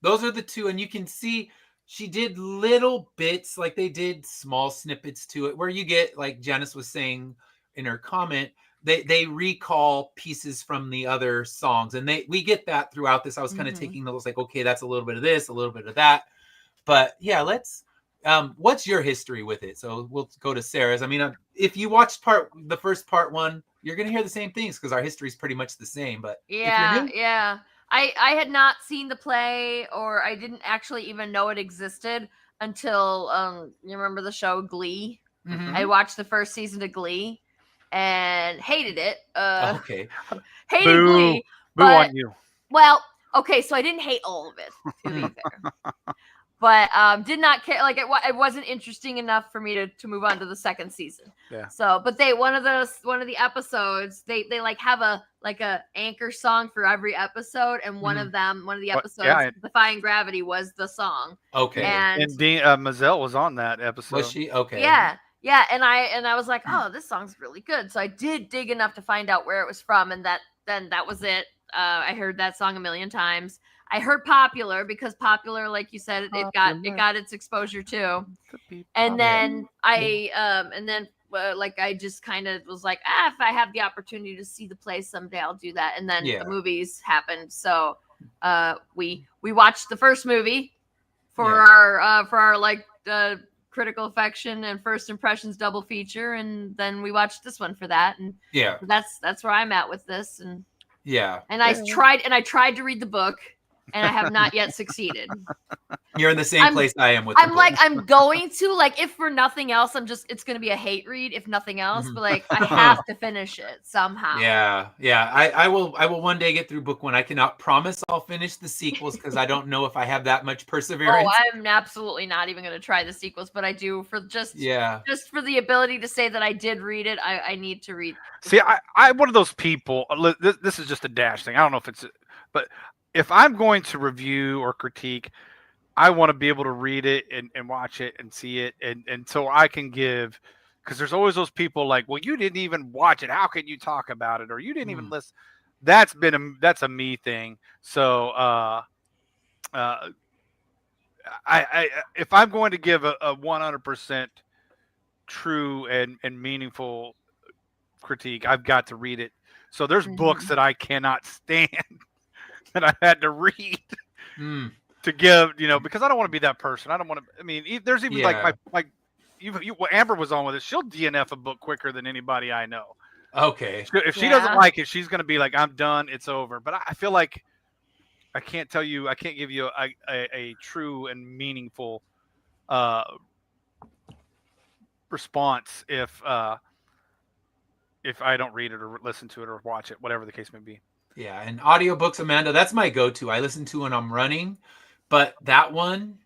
Those are the two, and you can see she did little bits, they did small snippets to it, where you get, like Janice was saying in her comment, they recall pieces from the other songs, and we get that throughout this. I was kind of taking those, okay, that's a little bit of this, a little bit of that, but yeah, let's. What's your history with it? So we'll go to Sarah's. I mean, if you watched the first part one, you're gonna hear the same things because our history is pretty much the same. But yeah. I had not seen the play, or I didn't actually even know it existed until you remember the show Glee? Mm-hmm. I watched the first season of Glee and hated it. Okay. Hated Boo. Glee. Boo on you. Well, okay, so I didn't hate all of it, to be fair. But did not care. It wasn't interesting enough for me to move on to the second season. Yeah. So, but one of the episodes, they have a anchor song for every episode, and one of the episodes, Defying Gravity, was the song. Okay. And Dean Mazel was on that episode. Was she? Okay. Yeah. Yeah, and I was like, oh, this song's really good. So I did dig enough to find out where it was from, and then that was it. I heard that song a million times. I heard Popular because Popular, like you said, it got its exposure too. And then I just kind of was like, if I have the opportunity to see the play someday, I'll do that. And then the movies happened, so we watched the first movie for our Critical Affection and First Impressions double feature, and then we watched this one for that. And that's where I'm at with this. And I tried to read the book, and I have not yet succeeded. You're in the same place I am with. I'm going to, if for nothing else, it's going to be a hate read if nothing else, but I have to finish it somehow. Yeah. I will one day get through book one. I cannot promise I'll finish the sequels because I don't know if I have that much perseverance. Oh, I'm absolutely not even going to try the sequels, but I do for just for the ability to say that I did read it. I need to read. See, I'm one of those people. This is just a dash thing. I don't know if it's, but if I'm going to review or critique, I want to be able to read it and watch it and see it. And so I can give, because there's always those people well, you didn't even watch it. How can you talk about it? Or you didn't even listen. That's a me thing. So if I'm going to give a 100% true and meaningful critique, I've got to read it. So there's books that I cannot stand that I had to read to give, because I don't want to be that person. I don't want to. I mean, there's even what Amber was on with it. She'll DNF a book quicker than anybody I know. Okay. If she doesn't like it, she's going to be like, I'm done. It's over. But I feel like I can't give you a true and meaningful response if I don't read it or listen to it or watch it, whatever the case may be. Yeah, and audiobooks, Amanda, that's my go-to. I listen to when I'm running, but that one,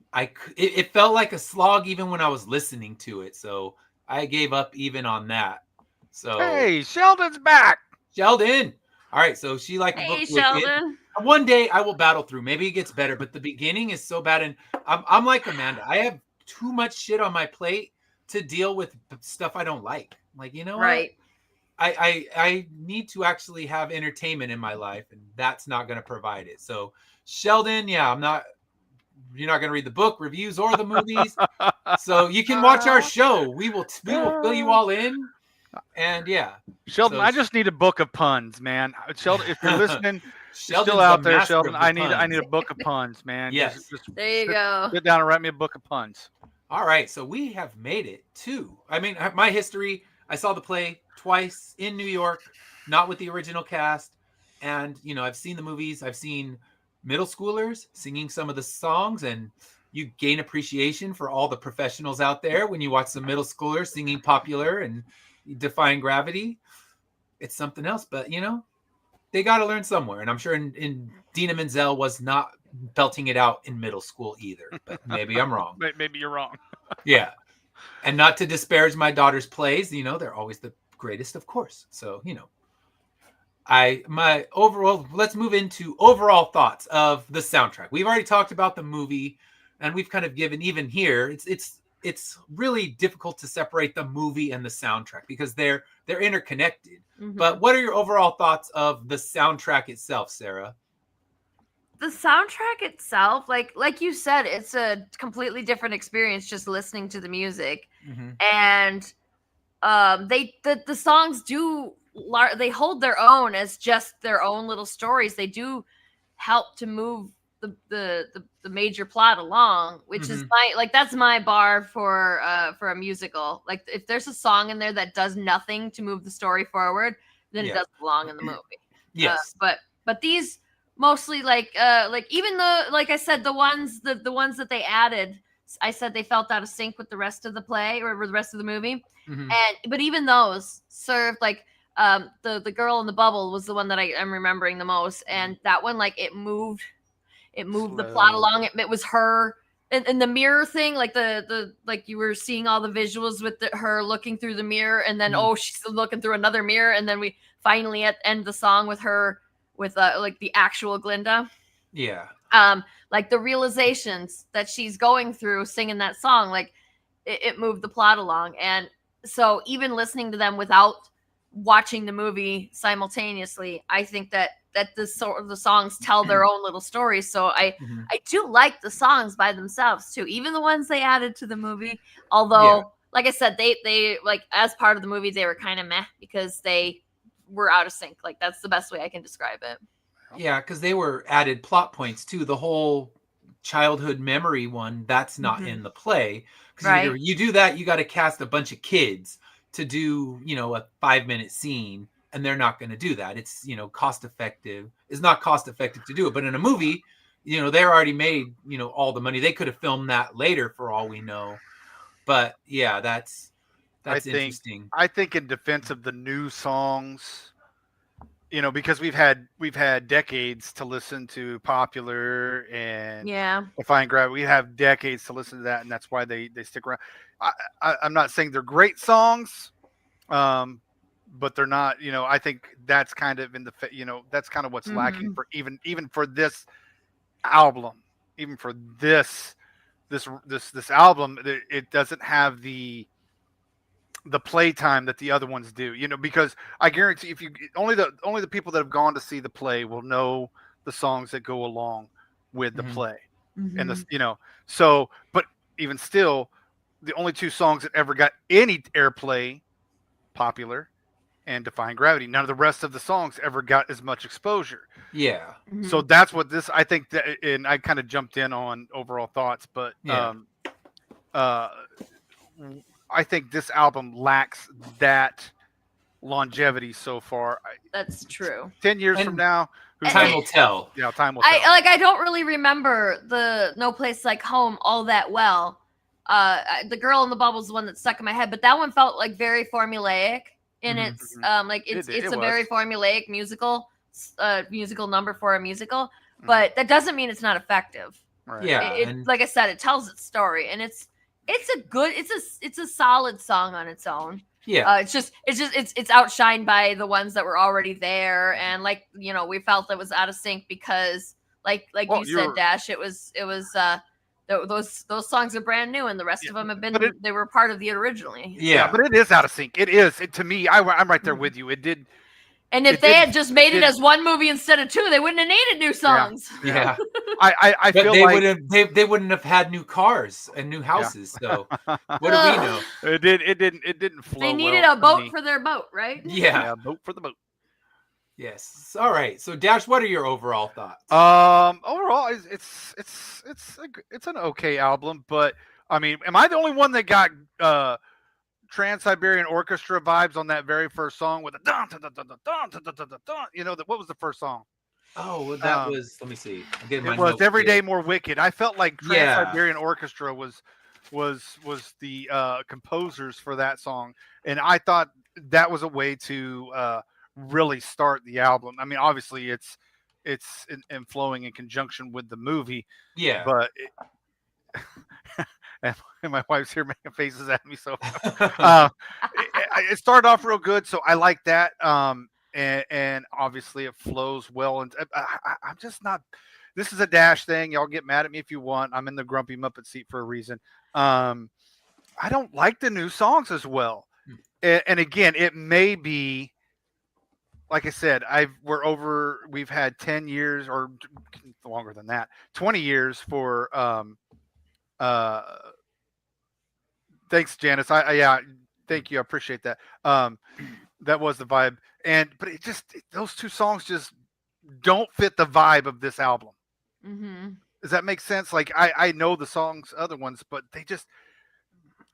it felt like a slog even when I was listening to it. So I gave up even on that. So hey, Sheldon's back. Sheldon. All right, so she liked the book. Hey, Sheldon. One day I will battle through. Maybe it gets better, but the beginning is so bad. And I'm like Amanda. I have too much shit on my plate to deal with stuff I don't like. Right. I need to actually have entertainment in my life, and that's not going to provide it. So Sheldon, you're not going to read the book reviews or the movies. So you can watch our show. We will fill you all in. And Sheldon, I just need a book of puns, man. Sheldon, if you're listening, still out there, Sheldon, I need a book of puns, man. Yes. Just there you go. Sit down and write me a book of puns. All right. So we have made it to, my history, I saw the play twice in New York, not with the original cast. And, I've seen the movies. I've seen middle schoolers singing some of the songs, and you gain appreciation for all the professionals out there when you watch some middle schoolers singing Popular and Defying Gravity. It's something else, but they got to learn somewhere. And I'm sure in Dina Menzel was not belting it out in middle school either, but maybe I'm wrong. Maybe you're wrong. Yeah. And not to disparage my daughter's plays, they're always the greatest, of course. So, let's move into overall thoughts of the soundtrack. We've already talked about the movie, and we've kind of given, even here, it's really difficult to separate the movie and the soundtrack because they're interconnected. Mm-hmm. But what are your overall thoughts of the soundtrack itself, Sarah? The soundtrack itself, like you said, it's a completely different experience just listening to the music. Mm-hmm. And the songs they hold their own as just their own little stories. They do help to move the major plot along, which mm-hmm. is that's my bar for a musical. Like if there's a song in there that does nothing to move the story forward, then it doesn't belong in the movie. Yes. But these mostly even like I said, the ones that they added, I said they felt out of sync with the rest of the play or the rest of the movie. Mm-hmm. But even those served the girl in the bubble was the one that I'm remembering the most, and that one it moved the plot along. It was her and the mirror thing, the you were seeing all the visuals with her looking through the mirror, and then she's looking through another mirror, and then we finally end the song with her with the actual Glinda. Yeah. The realizations that she's going through singing that song, it moved the plot along. And so even listening to them without watching the movie simultaneously, I think that the songs tell their own little stories. So I do like the songs by themselves too, even the ones they added to the movie. Although, like I said, they as part of the movie, they were kind of meh because they were out of sync. That's the best way I can describe it. Yeah, because they were added plot points too. The whole childhood memory one, that's not in the play. Because you do that, you got to cast a bunch of kids to do, a 5-minute scene, and they're not going to do that. It's, cost effective. It's not cost effective to do it. But in a movie, they're already made, all the money. They could have filmed that later for all we know. But yeah, that's interesting. I think in defense of the new songs, because we've had decades to listen to Popular and Defying Gravity. We have decades to listen to that, and that's why they stick around. I'm not saying they're great songs, but they're not. I think that's kind of that's kind of what's lacking for even for this album, even for this album. It doesn't have the playtime that the other ones do, because I guarantee if you only the people that have gone to see the play will know the songs that go along with the play. And so, but even still, the only two songs that ever got any airplay, Popular and Defying Gravity. None of the rest of the songs ever got as much exposure. Yeah. So that's what this, I think that, and I kind of jumped in on overall thoughts, but I think this album lacks that longevity so far. That's true. 10 years from now, time will tell. Yeah, time will tell. I don't really remember the No Place Like Home all that well. The Girl in the Bubble is the one that stuck in my head, but that one felt very formulaic in its it's a very formulaic musical number for a musical, but that doesn't mean it's not effective. Right. Yeah, like I said, it tells its story, and it's a solid song on its own. Yeah. It's outshined by the ones that were already there, and we felt that was out of sync because you said, Dash, it was those songs are brand new, and the rest of them have been they were part of the originally. Yeah, but it is out of sync. It is. To me, I'm right there with you. It did. And if they had just made it as one movie instead of two, they wouldn't have needed new songs. Yeah. I feel they wouldn't have had new cars and new houses. So what do we know? It didn't flow. They needed a boat for their boat, right? Yeah, a boat for the boat. Yes. All right. So Dash, what are your overall thoughts? Overall, it's an okay album, but I mean, am I the only one that got Trans-Siberian Orchestra vibes on that very first song with the dun dun dun dun dun dun dun dun dun? What was the first song? Oh, that was. Let me see. It was Every Day More Wicked. I felt like Trans-Siberian Orchestra was the composers for that song, and I thought that was a way to really start the album. I mean, obviously it's in flowing in conjunction with the movie. Yeah. But and my wife's here making faces at me. So it started off real good. So I like that. And obviously it flows well. And I'm just not. This is a Dash thing. Y'all get mad at me if you want. I'm in the grumpy Muppet seat for a reason. I don't like the new songs as well. And again, it may be. Like I said, we've had 10 years or longer than that, 20 years for, thanks, Janice. Thank you. I appreciate that. That was the vibe. But those two songs just don't fit the vibe of this album. Mm-hmm. Does that make sense? Like I know the songs, other ones, but they just,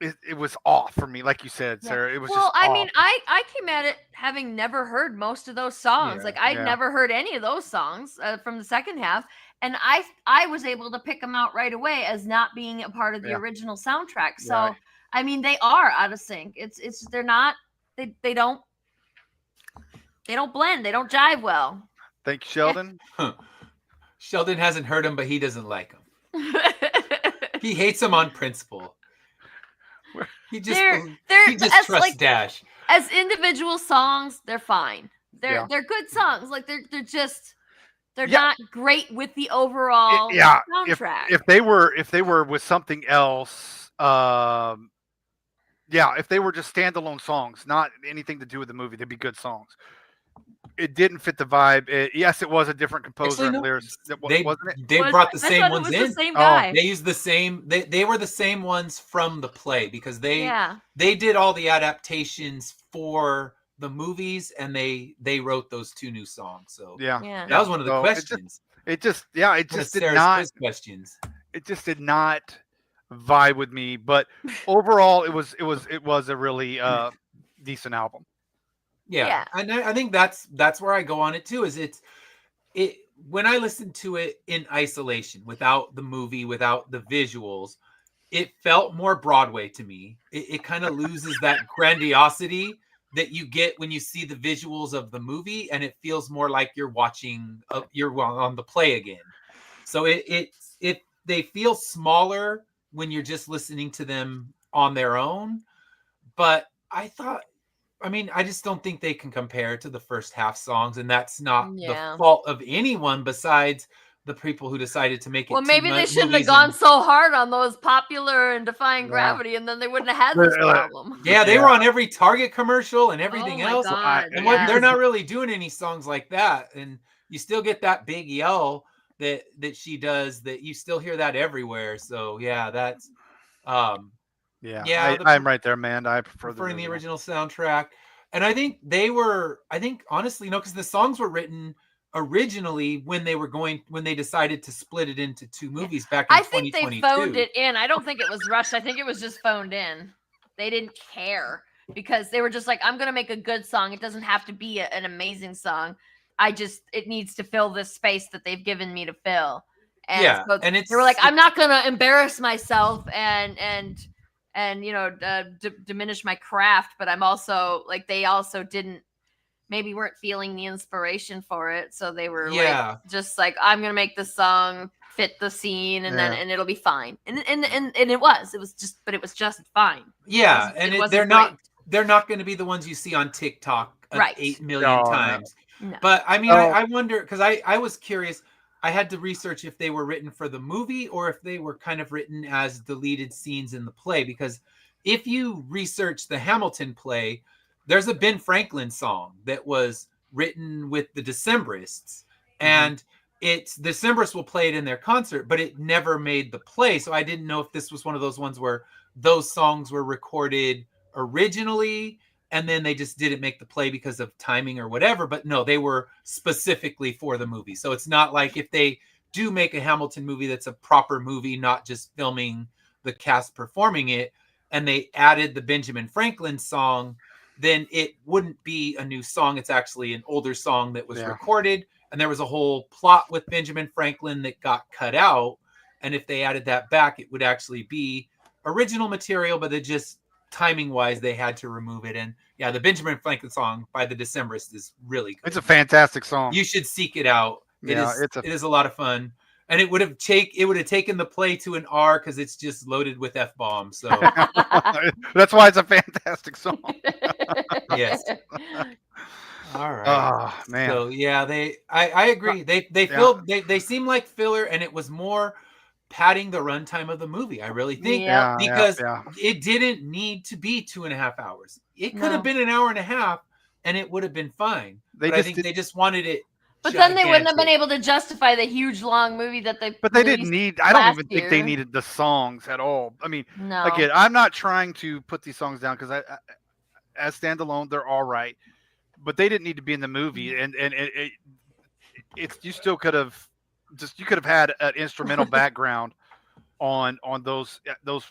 it was off for me, like you said, Sarah. It was just I off. mean, I came at it having never heard most of those songs. I'd never heard any of those songs from the second half, and I was able to pick them out right away as not being a part of the original soundtrack. So I mean, they are out of sync. They're not. They don't blend. They don't jive well. Thank you, Sheldon. Sheldon hasn't heard them, but he doesn't like them. He hates them on principle. He just trusts Dash. As individual songs, they're fine. They're good songs. Like they're not great with the overall soundtrack. If they were with something else, if they were just standalone songs, not anything to do with the movie, they'd be good songs. It didn't fit the vibe. Yes, it was a different composer and lyrics. Wasn't it? They brought the same ones in. The same guy. They used the same. They were the same ones from the play because they did all the adaptations for the movies and they wrote those two new songs. So that was one of the questions. It just did not. Questions. It just did not vibe with me. But overall, it was a really decent album. Yeah. And I think that's where I go on it too. Is it when I listen to it in isolation, without the movie, without the visuals, it felt more Broadway to me. It kind of loses that grandiosity that you get when you see the visuals of the movie, and it feels more like you're watching, you're on the play again. So they feel smaller when you're just listening to them on their own. But I just don't think they can compare to the first half songs, and that's not the fault of anyone besides the people who decided to make it. Well, maybe they shouldn't have gone so hard on those Popular and Defying Gravity, and then they wouldn't have had this problem. Yeah, they were on every Target commercial and everything else. God, they're not really doing any songs like that, and you still get that big yell that she does. That you still hear that everywhere. So that's. I'm right there, man. I prefer the original soundtrack. And I think honestly, because the songs were written originally when they decided to split it into two movies back in 2022. I think they phoned it in. I don't think it was rushed. I think it was just phoned in. They didn't care because they were just like, I'm going to make a good song. It doesn't have to be an amazing song. It needs to fill this space that they've given me to fill. And so they were like, I'm not going to embarrass myself and diminish my craft, but I'm also like, they also weren't feeling the inspiration for it, so they were I'm gonna make this song fit the scene and it'll be fine, and it was just fine. They're not going to be the ones you see on TikTok 8 million times. No. But I mean, I wonder, because I was curious. I had to research if they were written for the movie or if they were kind of written as deleted scenes in the play. Because if you research the Hamilton play, there's a Ben Franklin song that was written with the Decemberists. And the Decemberists will play it in their concert, but it never made the play. So I didn't know if this was one of those ones where those songs were recorded originally and then they just didn't make the play because of timing or whatever. But no, they were specifically for the movie. So it's not like if they do make a Hamilton movie that's a proper movie, not just filming the cast performing it, and they added the Benjamin Franklin song, then it wouldn't be a new song. It's actually an older song that was recorded and there was a whole plot with Benjamin Franklin that got cut out. And if they added that back, it would actually be original material, but it just timing wise, they had to remove it. And yeah, the Benjamin Franklin song by the Decemberists is really good. It's a fantastic song. You should seek it out. It it is a lot of fun. And it would have taken the play to an R because it's just loaded with F-bombs. So that's why it's a fantastic song. Yes. All right. Oh man. So yeah, I agree. They seem like filler, and it was more padding the runtime of the movie. I really think because it didn't need to be 2.5 hours. It could have been an hour and a half, and it would have been fine. I think they just wanted it. But then they wouldn't have been able to justify the huge long movie that they. But they didn't need. I don't even think they needed the songs at all. I mean, again, I'm not trying to put these songs down because as standalone, they're all right. But they didn't need to be in the movie, and it's you still could have had an instrumental background on those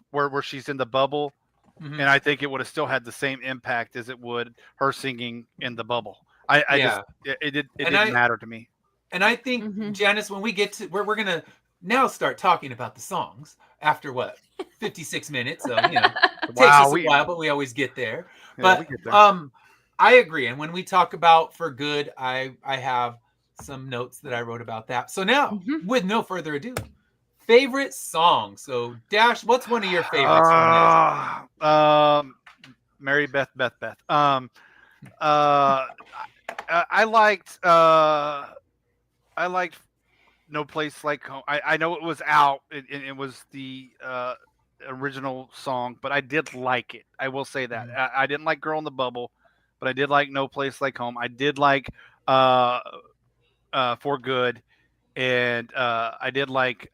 where she's in the bubble, and I think it would have still had the same impact as it would her singing in the bubble. It didn't matter to me. And I think Janice, when we get to we're gonna now start talking about the songs after 56 minutes. So takes us a while, but we always get there. But I agree. And when we talk about For Good, I have some notes that I wrote about that. So now, with no further ado, favorite song. So Dash, what's one of your favorites? Mary Beth. I liked No Place Like Home. I know it was out and it was the original song, but I did like it. I will say that. I didn't like Girl in the Bubble, but I did like No Place Like Home. I did like For Good, and I did like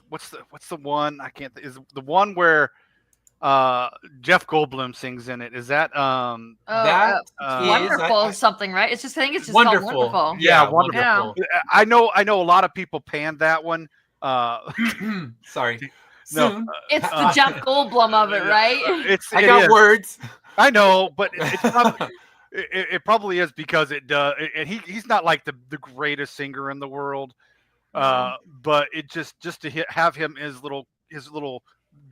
what's the one? I can't. Is the one where Jeff Goldblum sings in it? Is that Wonderful something, right? I think it's just Wonderful. called Wonderful. Yeah, Wonderful. Yeah. I know a lot of people panned that one. Sorry. Soon. It's the Jeff Goldblum of it, right? I got words. I know, but it probably is because it does. And he's not like the greatest singer in the world, but it just to have him his little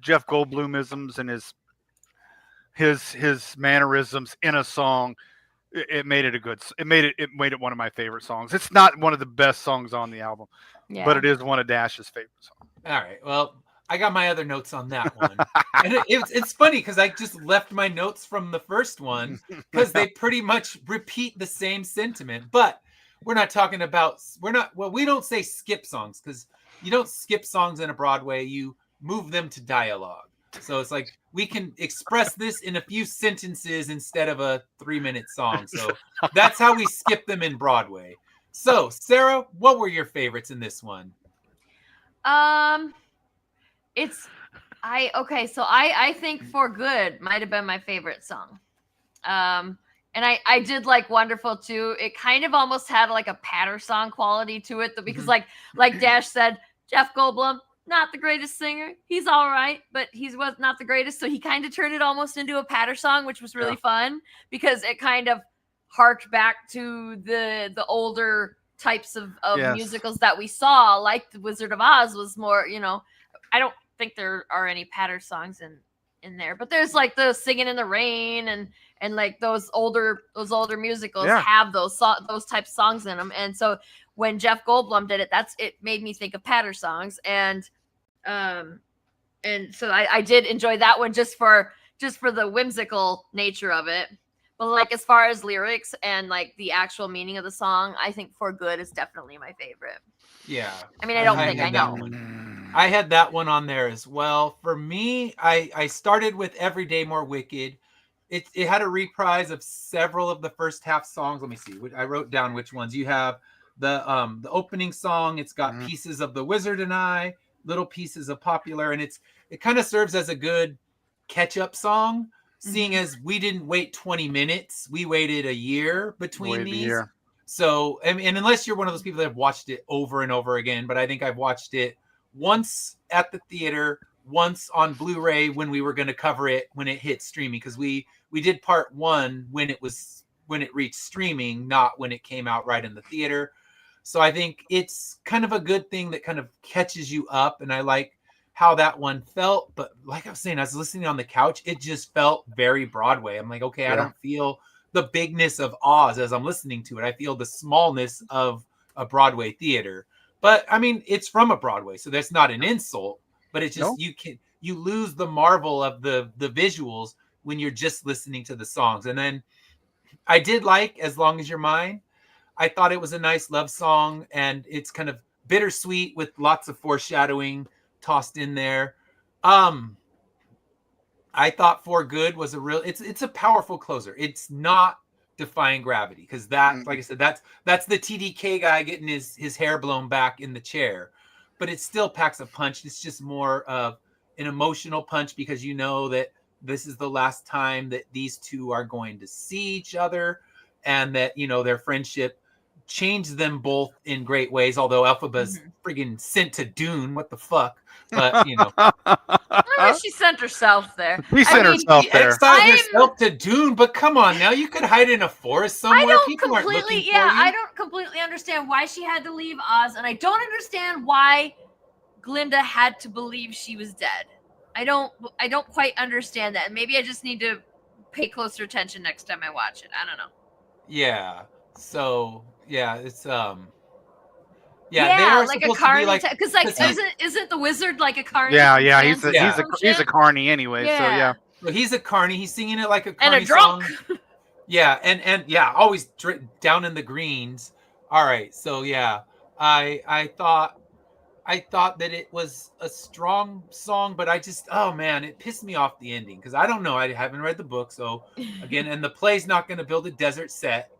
Jeff Goldblumisms and his mannerisms in a song, it made it it made it one of my favorite songs. It's not one of the best songs on the album, but it is one of Dash's favorite songs. All right, well, I got my other notes on that one. And it's funny because I just left my notes from the first one because they pretty much repeat the same sentiment. But we're not talking about, we don't say skip songs because you don't skip songs in a Broadway, you move them to dialogue. So it's like we can express this in a few sentences instead of a 3-minute song. So that's how we skip them in Broadway. So Sarah, what were your favorites in this one? So I think For Good might have been my favorite song. And I did like Wonderful too. It kind of almost had like a patter song quality to it because like Dash said, Jeff Goldblum, not the greatest singer. He's all right, but he was not the greatest. So he kind of turned it almost into a patter song, which was really fun because it kind of harked back to the older types of musicals that we saw, like The Wizard of Oz was more, I don't think there are any patter songs in there, but there's like the Singing in the Rain and like those older musicals have those types of songs in them. And so when Jeff Goldblum did it, it made me think of patter songs. And so I did enjoy that one just for the whimsical nature of it. But like as far as lyrics and like the actual meaning of the song, I think For Good is definitely my favorite. Yeah. I mean, I know. I had that one on there as well. For me, I started with Every Day More Wicked. It had a reprise of several of the first half songs. Let me see. I wrote down which ones. You have the opening song. It's got pieces of The Wizard and I, little pieces of Popular, and it kind of serves as a good catch-up song, seeing as we didn't wait 20 minutes. We waited a year between these. So, and unless you're one of those people that have watched it over and over again, but I think I've watched it once at the theater, once on Blu-ray when we were going to cover it when it hit streaming, because we did part one when it reached streaming, not when it came out right in the theater. So I think it's kind of a good thing that kind of catches you up. And I like how that one felt. But like I was saying, I was listening on the couch. It just felt very Broadway. I'm like, okay, I don't feel the bigness of Oz as I'm listening to it. I feel the smallness of a Broadway theater. But I mean, it's from a Broadway, so that's not an insult. But it's just you lose the marvel of the visuals when you're just listening to the songs. And then I did like As Long As You're Mine. I thought it was a nice love song, and it's kind of bittersweet with lots of foreshadowing tossed in there. I thought For Good was it's a powerful closer. It's not Defying Gravity, because that, like I said, that's the TDK guy getting his hair blown back in the chair, but it still packs a punch. It's just more of an emotional punch, because you know that this is the last time that these two are going to see each other, and that, you know, their friendship changed them both in great ways. Although Elphaba's friggin' sent to Dune, what the fuck? But you know, she sent herself there. She exiled herself to Dune. But come on, now you could hide in a forest somewhere. I don't completely understand why she had to leave Oz, and I don't understand why Glinda had to believe she was dead. I don't quite understand that. Maybe I just need to pay closer attention next time I watch it. I don't know. Yeah. So yeah, it's like a carny, because isn't the wizard like a carny? Yeah, he's a carny anyway. Yeah. So yeah, well, he's a carny. He's singing it like a and carny a drunk. Song. Yeah, and yeah, always down in the greens. All right, so yeah, I thought that it was a strong song, but I just, oh man, it pissed me off the ending, because I don't know, I haven't read the book, so again, and the play's not going to build a desert set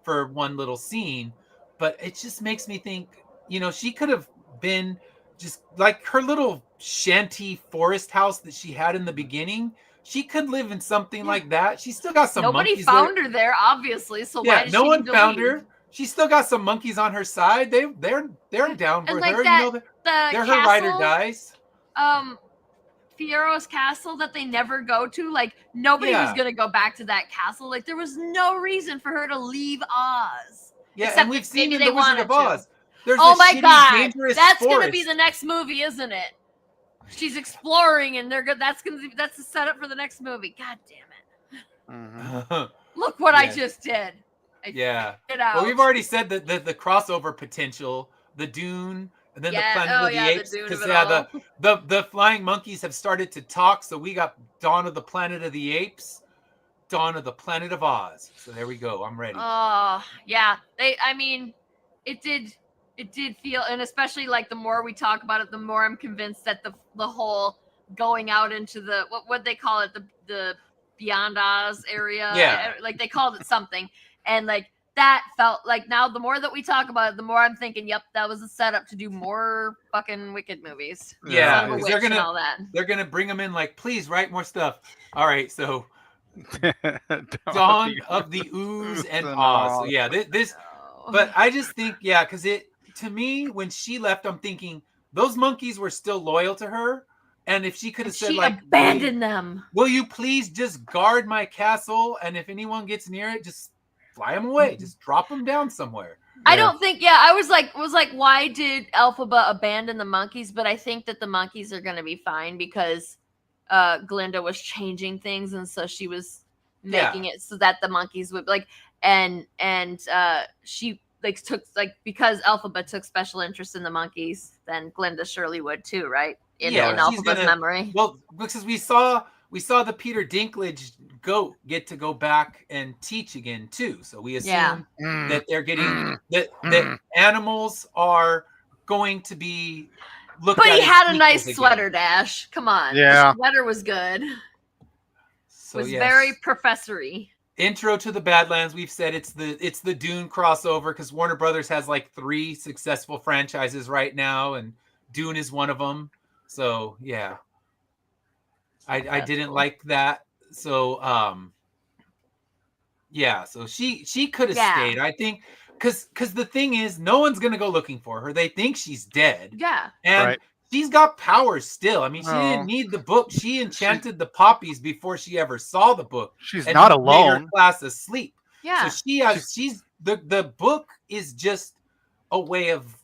for one little scene, but it just makes me think, you know, she could have been just like her little shanty forest house that she had in the beginning. She could live in something like that. She still got some monkeys. Nobody found her there, obviously. So why did no she one found leave? her. She's still got some monkeys on her side. They're down for like her. That, you know, they're her ride or dies. Fiero's castle that they never go to. Like nobody was gonna go back to that castle. Like there was no reason for her to leave Oz. Yeah, and we've seen in the Wizard of Oz. There's my God, that's forest. Gonna be the next movie, isn't it? She's exploring, and that's the setup for the next movie. God damn it! Look what I just did. Well, we've already said that the crossover potential, the Dune, and then the Planet of the Apes, because the flying monkeys have started to talk. So we got Dawn of the Planet of the Apes, Dawn of the Planet of Oz. So there we go. I'm ready. Oh yeah, it did feel, and especially like the more we talk about it, the more I'm convinced that the whole going out into the what they call it, the Beyond Oz area. Yeah, like they called it something. And like that felt like, now the more that we talk about it, the more I'm thinking, yep, that was a setup to do more fucking Wicked movies. Yeah, they're gonna bring them in like, please write more stuff. All right, so Dawn of the Ooze and Oz. So yeah, this. But I just think, because to me, when she left, I'm thinking those monkeys were still loyal to her. And if she could have said, she like, abandoned them. Will you please just guard my castle? And if anyone gets near it, just fly them away. Just drop them down somewhere. I don't think, I was like, why did Elphaba abandon the monkeys? But I think that the monkeys are going to be fine, because Glinda was changing things. And so she was making it so that the monkeys would and she took because Elphaba took special interest in the monkeys, then Glinda surely would too, right? In Elphaba's memory. Well, because we saw the Peter Dinklage goat get to go back and teach again too. So we assume that they're getting that animals are going to be looked at. But he had a nice sweater, Dash. Come on. Yeah. The sweater was good. So, was very professory. Intro to the Badlands. We've said it's the Dune crossover, because Warner Brothers has like 3 successful franchises right now, and Dune is one of them. So yeah, I didn't like that. So so she could have stayed. I think because the thing is, no one's gonna go looking for her. They think she's dead. Yeah, and she's got powers still. I mean, she didn't need the book. She enchanted the poppies before she ever saw the book. She's not alone. Made her class asleep. Yeah. So she's the book is just a way of,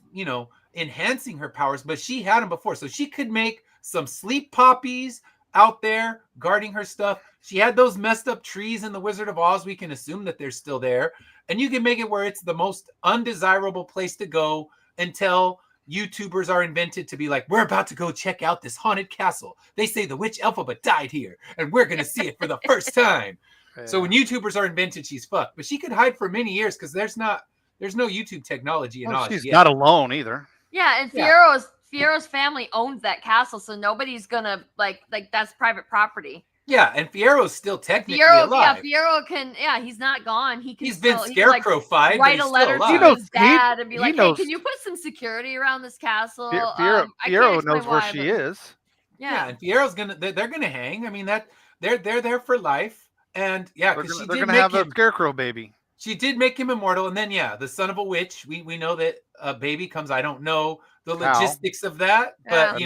enhancing her powers, but she had them before. So she could make some sleep poppies out there guarding her stuff. She had those messed up trees in the Wizard of Oz. We can assume that they're still there. And you can make it where it's the most undesirable place to go until YouTubers are invented to be like, we're about to go check out this haunted castle. They say the witch Elphaba died here, and we're going to see it for the first time. Yeah. So when YouTubers are invented, she's fucked. But she could hide for many years because there's no YouTube technology in Oz. She's not alone either. Yeah, and Fiero's family owns that castle, so nobody's gonna like that's private property. Yeah, and Fiero's still technically alive. Yeah, Fiero can. Yeah, he's not gone. He's been scarecrow-fied. Write a letter to his dad and be like, "Hey, can you put some security around this castle?" Fiero knows where she is. Yeah, and Fiero's they're gonna hang. I mean, that they're there for life, and because they're gonna have a scarecrow baby. She did make him immortal, and then the son of a witch. We know that a baby comes. I don't know the logistics of that, but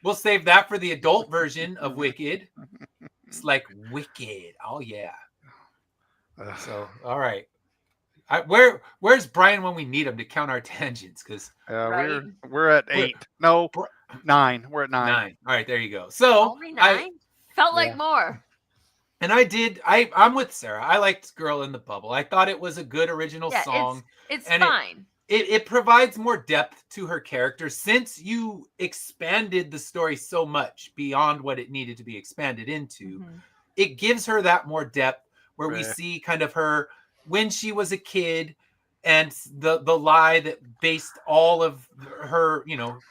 we'll save that for the adult version of Wicked. It's like Wicked. Oh yeah. So all right. Where's Brian when we need him to count our tangents? Because we're at 8. No, 9. We're at 9. All right, there you go. So only 9? Felt like more. And I'm with Sarah. I liked Girl in the Bubble. I thought it was a good original song. It's fine. It provides more depth to her character since you expanded the story so much beyond what it needed to be expanded into. Mm-hmm. It gives her that more depth where we see kind of her when she was a kid and the lie that based all of her,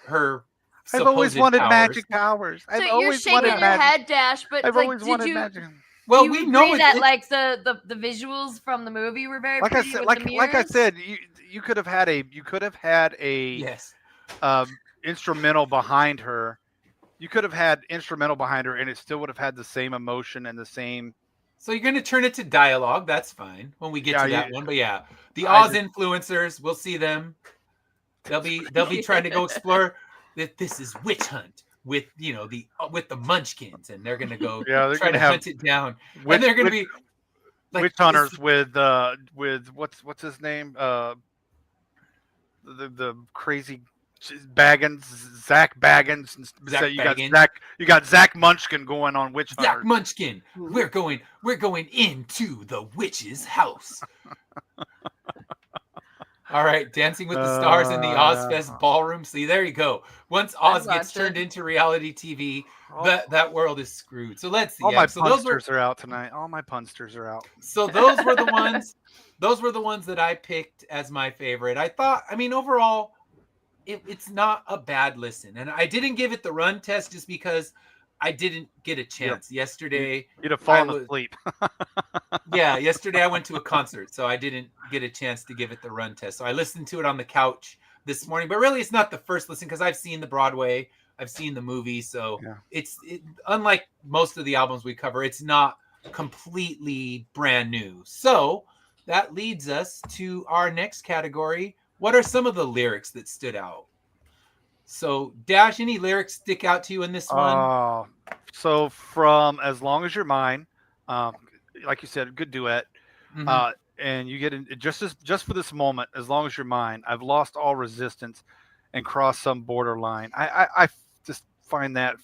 her I've always wanted magic powers. So you're shaking your head, Dash, but I've always wanted magic. Well, we know that like the visuals from the movie were very pretty. Like I said, you could have had a yes. Instrumental behind her. You could have had instrumental behind her, and it still would have had the same emotion and the same. So you're going to turn it to dialogue. That's fine when we get to that one. But the Oz influencers, we'll see them. They'll be trying to go explore that this is Witch Hunt. With with the Munchkins, and they're gonna go try to hunt it down, and they're gonna be like witch hunters with what's his name, the crazy Zach Baggins. So you got Zach Munchkin going on witch hunters. Zach Munchkin, we're going into the witch's house. All right, Dancing with the Stars in the Ozfest ballroom. See, there you go. Once Oz gets turned into reality TV, that world is screwed. So let's see. All my punsters are out tonight. All my punsters are out. So those were the ones. Those were the ones that I picked as my favorite. Overall, it's not a bad listen, and I didn't give it the run test just because I didn't get a chance yesterday. You'd have fallen asleep. Yesterday I went to a concert, so I didn't get a chance to give it the run test. So I listened to it on the couch this morning, but really it's not the first listen because I've seen the Broadway, I've seen the movie, so it's unlike most of the albums we cover, it's not completely brand new. So that leads us to our next category. What are some of the lyrics that stood out? So, Dash, any lyrics stick out to you in this one? So from As Long As You're Mine, like you said, good duet. Mm-hmm. And you get in just for this moment, as long as you're mine, I've lost all resistance and crossed some borderline. I just find that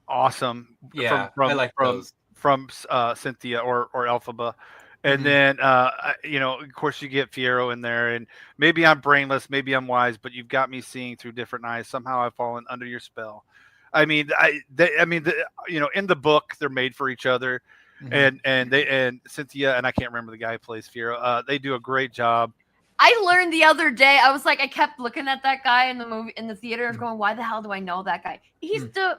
awesome. Yeah, I like those. From Cynthia or Elphaba. And then, of course, you get Fiero in there, and maybe I'm brainless, maybe I'm wise, but you've got me seeing through different eyes. Somehow I've fallen under your spell. I mean, in the book, they're made for each other, and Cynthia and I can't remember the guy who plays Fiero. They do a great job. I learned the other day. I was like, I kept looking at that guy in the movie in the theater, and going, "Why the hell do I know that guy? He's the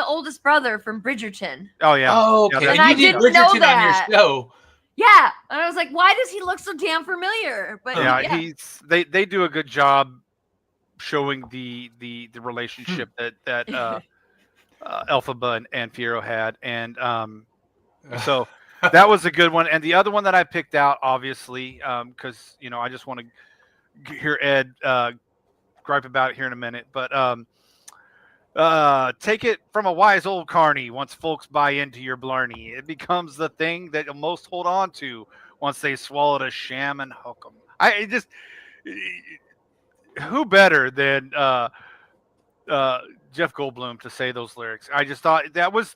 oldest brother from Bridgerton." Oh yeah. Oh, okay. And I didn't know that. On your show. Yeah, and I was like, "Why does he look so damn familiar?" But they do a good job showing the relationship that Elphaba and Fiero had, and so that was a good one. And the other one that I picked out, obviously, because I just want to hear Ed gripe about it here in a minute, but take it from a wise old carny. Once folks buy into your blarney, it becomes the thing that you'll most hold on to once they swallowed a sham and hook 'em. who better than Jeff Goldblum to say those lyrics? I just thought that was,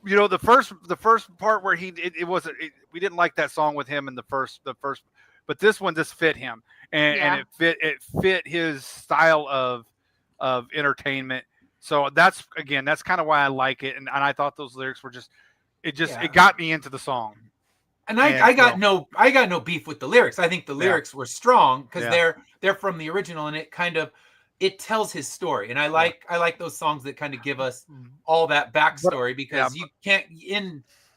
the first part where it wasn't. We didn't like that song with him in the first, but this one just fit him, and it fit his style of entertainment. So that's kind of why I like it, and I thought those lyrics were it got me into the song. And I got no beef with the lyrics. I think the lyrics were strong because they're from the original, and it tells his story. And I like those songs that kind of give us all that backstory, because you can't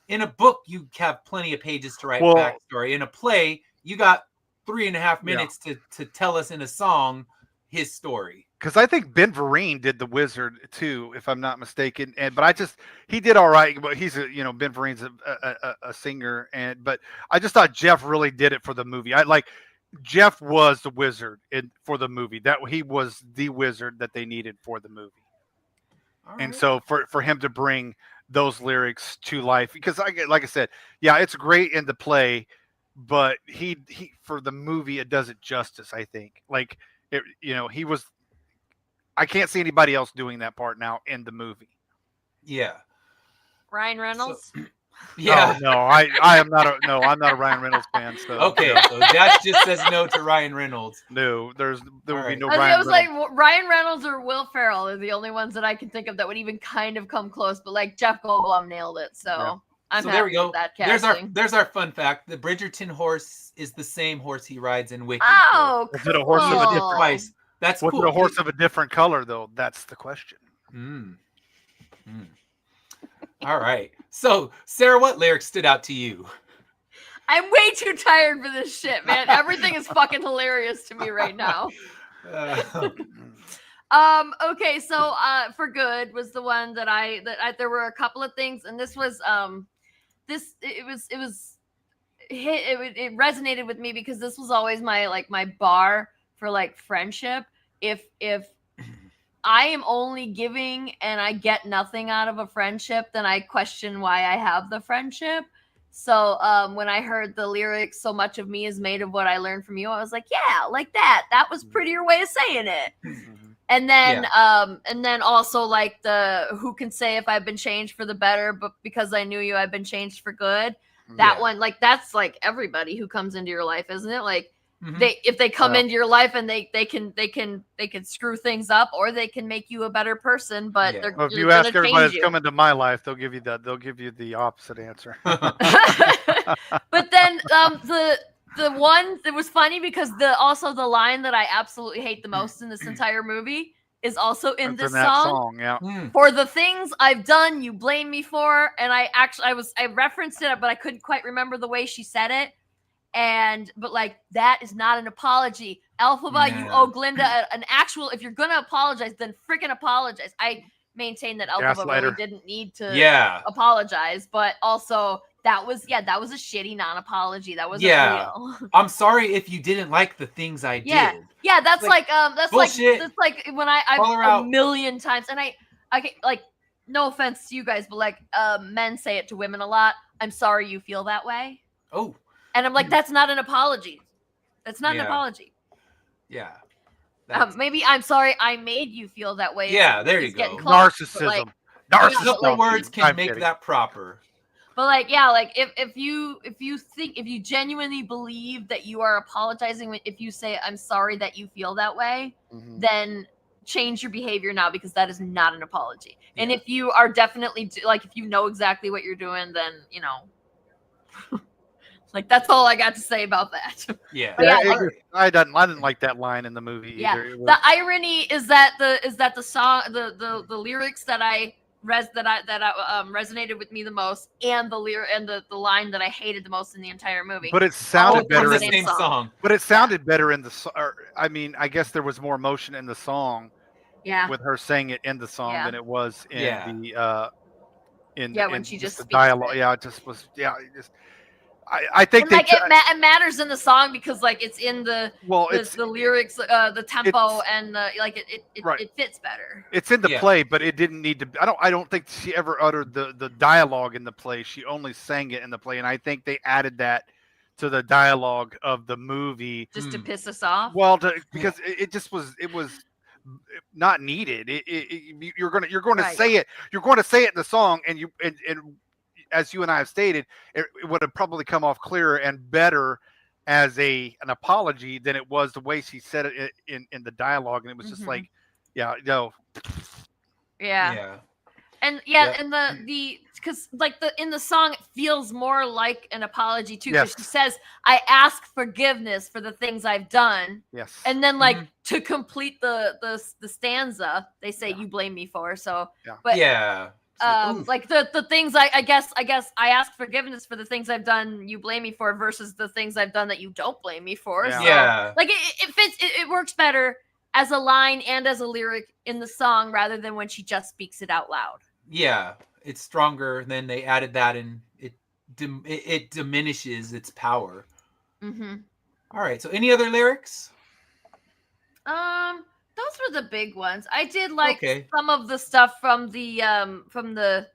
in a book you have plenty of pages to write backstory. In a play, you got 3.5 minutes to tell us in a song his story. Because I think Ben Vereen did The Wizard too, if I'm not mistaken. But he did all right. But he's Ben Vereen's a singer, but I just thought Jeff really did it for the movie. Jeff was the wizard for the movie. That he was the wizard that they needed for the movie. Right. And so for him to bring those lyrics to life, because like I said, it's great in the play, but he for the movie it does it justice. I think he was. I can't see anybody else doing that part now in the movie. Yeah. Ryan Reynolds. Yeah. No, I am not I'm not a Ryan Reynolds fan. So okay, so Dash just says no to Ryan Reynolds. No, there would be no Ryan. Ryan. I was like Ryan Reynolds or Will Ferrell are the only ones that I can think of that would even kind of come close. But Jeff Goldblum nailed it. So I'm happy there we go. With that casting. There's our fun fact. The Bridgerton horse is the same horse he rides in Wicked. Oh, cool. Is it a horse of a different twice? That's cool. Was it a horse of a different color though? That's the question. All right. So, Sarah, what lyrics stood out to you? I'm way too tired for this shit, man. Everything is fucking hilarious to me right now. Okay, so For Good was the one that there were a couple of things, and this was it resonated with me because this was always my bar for friendship. If I am only giving and I get nothing out of a friendship, then I question why I have the friendship. So when I heard the lyrics, so much of me is made of what I learned from you, I was like, yeah, like that. That was prettier way of saying it. And then also the who can say if I've been changed for the better, but because I knew you, I've been changed for good. That one, that's everybody who comes into your life, isn't it? If they come into your life and they can screw things up, or they can make you a better person. But if you ask everybody that's come into my life, they'll give you the opposite answer. But then the one that was funny because the line that I absolutely hate the most in this entire movie is also in this song. For the things I've done, you blame me for. And I referenced it, but I couldn't quite remember the way she said it. But that is not an apology. Elphaba, you owe Glinda an actual, if you're going to apologize, then freaking apologize. I maintain that Elphaba really didn't need to apologize, but also that was a shitty non-apology. That wasn't real. I'm sorry if you didn't like the things I did. Yeah, that's bullshit. That's like when I've a million times, and I no offense to you guys, but men say it to women a lot. I'm sorry you feel that way. Oh. And I'm like, that's not an apology. That's not an apology. Yeah. Maybe I'm sorry I made you feel that way. Yeah, there you go. Narcissism. Narcissism. A couple words can make that proper. But if you genuinely believe that you are apologizing, if you say I'm sorry that you feel that way, then change your behavior now, because that is not an apology. Yeah. And if you are definitely if you know exactly what you're doing, then that's all I got to say about that. Yeah. I didn't like that line in the movie either. The irony is that the song, the lyrics that I resonated with me the most, and the line that I hated the most in the entire movie. But it sounded better in the same song. But it sounded better in the song. I mean, I guess there was more emotion in the song. Yeah. With her saying it in the song than it was in the when she just the dialogue. it. Yeah, it just was. Yeah, I think it matters in the song because it's in the lyrics, the tempo, and it fits better. It's in the play, but it didn't need to. I don't think she ever uttered the dialogue in the play. She only sang it in the play, and I think they added that to the dialogue of the movie just to piss us off. Well, because it just was not needed. You're going to say it. You're going to say it in the song, and as you and I have stated, it would have probably come off clearer and better as an apology than it was the way she said it in the dialogue, and it was just like, yeah. And and the because like in the song it feels more like an apology too, because she says, I ask forgiveness for the things I've done. Yes. And then like to complete the stanza, they say you blame me for. So but like the things I guess I ask forgiveness for the things I've done you blame me for versus the things I've done that you don't blame me for. So like it fits, it works better as a line and as a lyric in the song rather than when she just speaks it out loud. Yeah, it's stronger. Then they added that, and it diminishes its power. All right. So, any other lyrics? Those were the big ones. I did like some of the stuff from the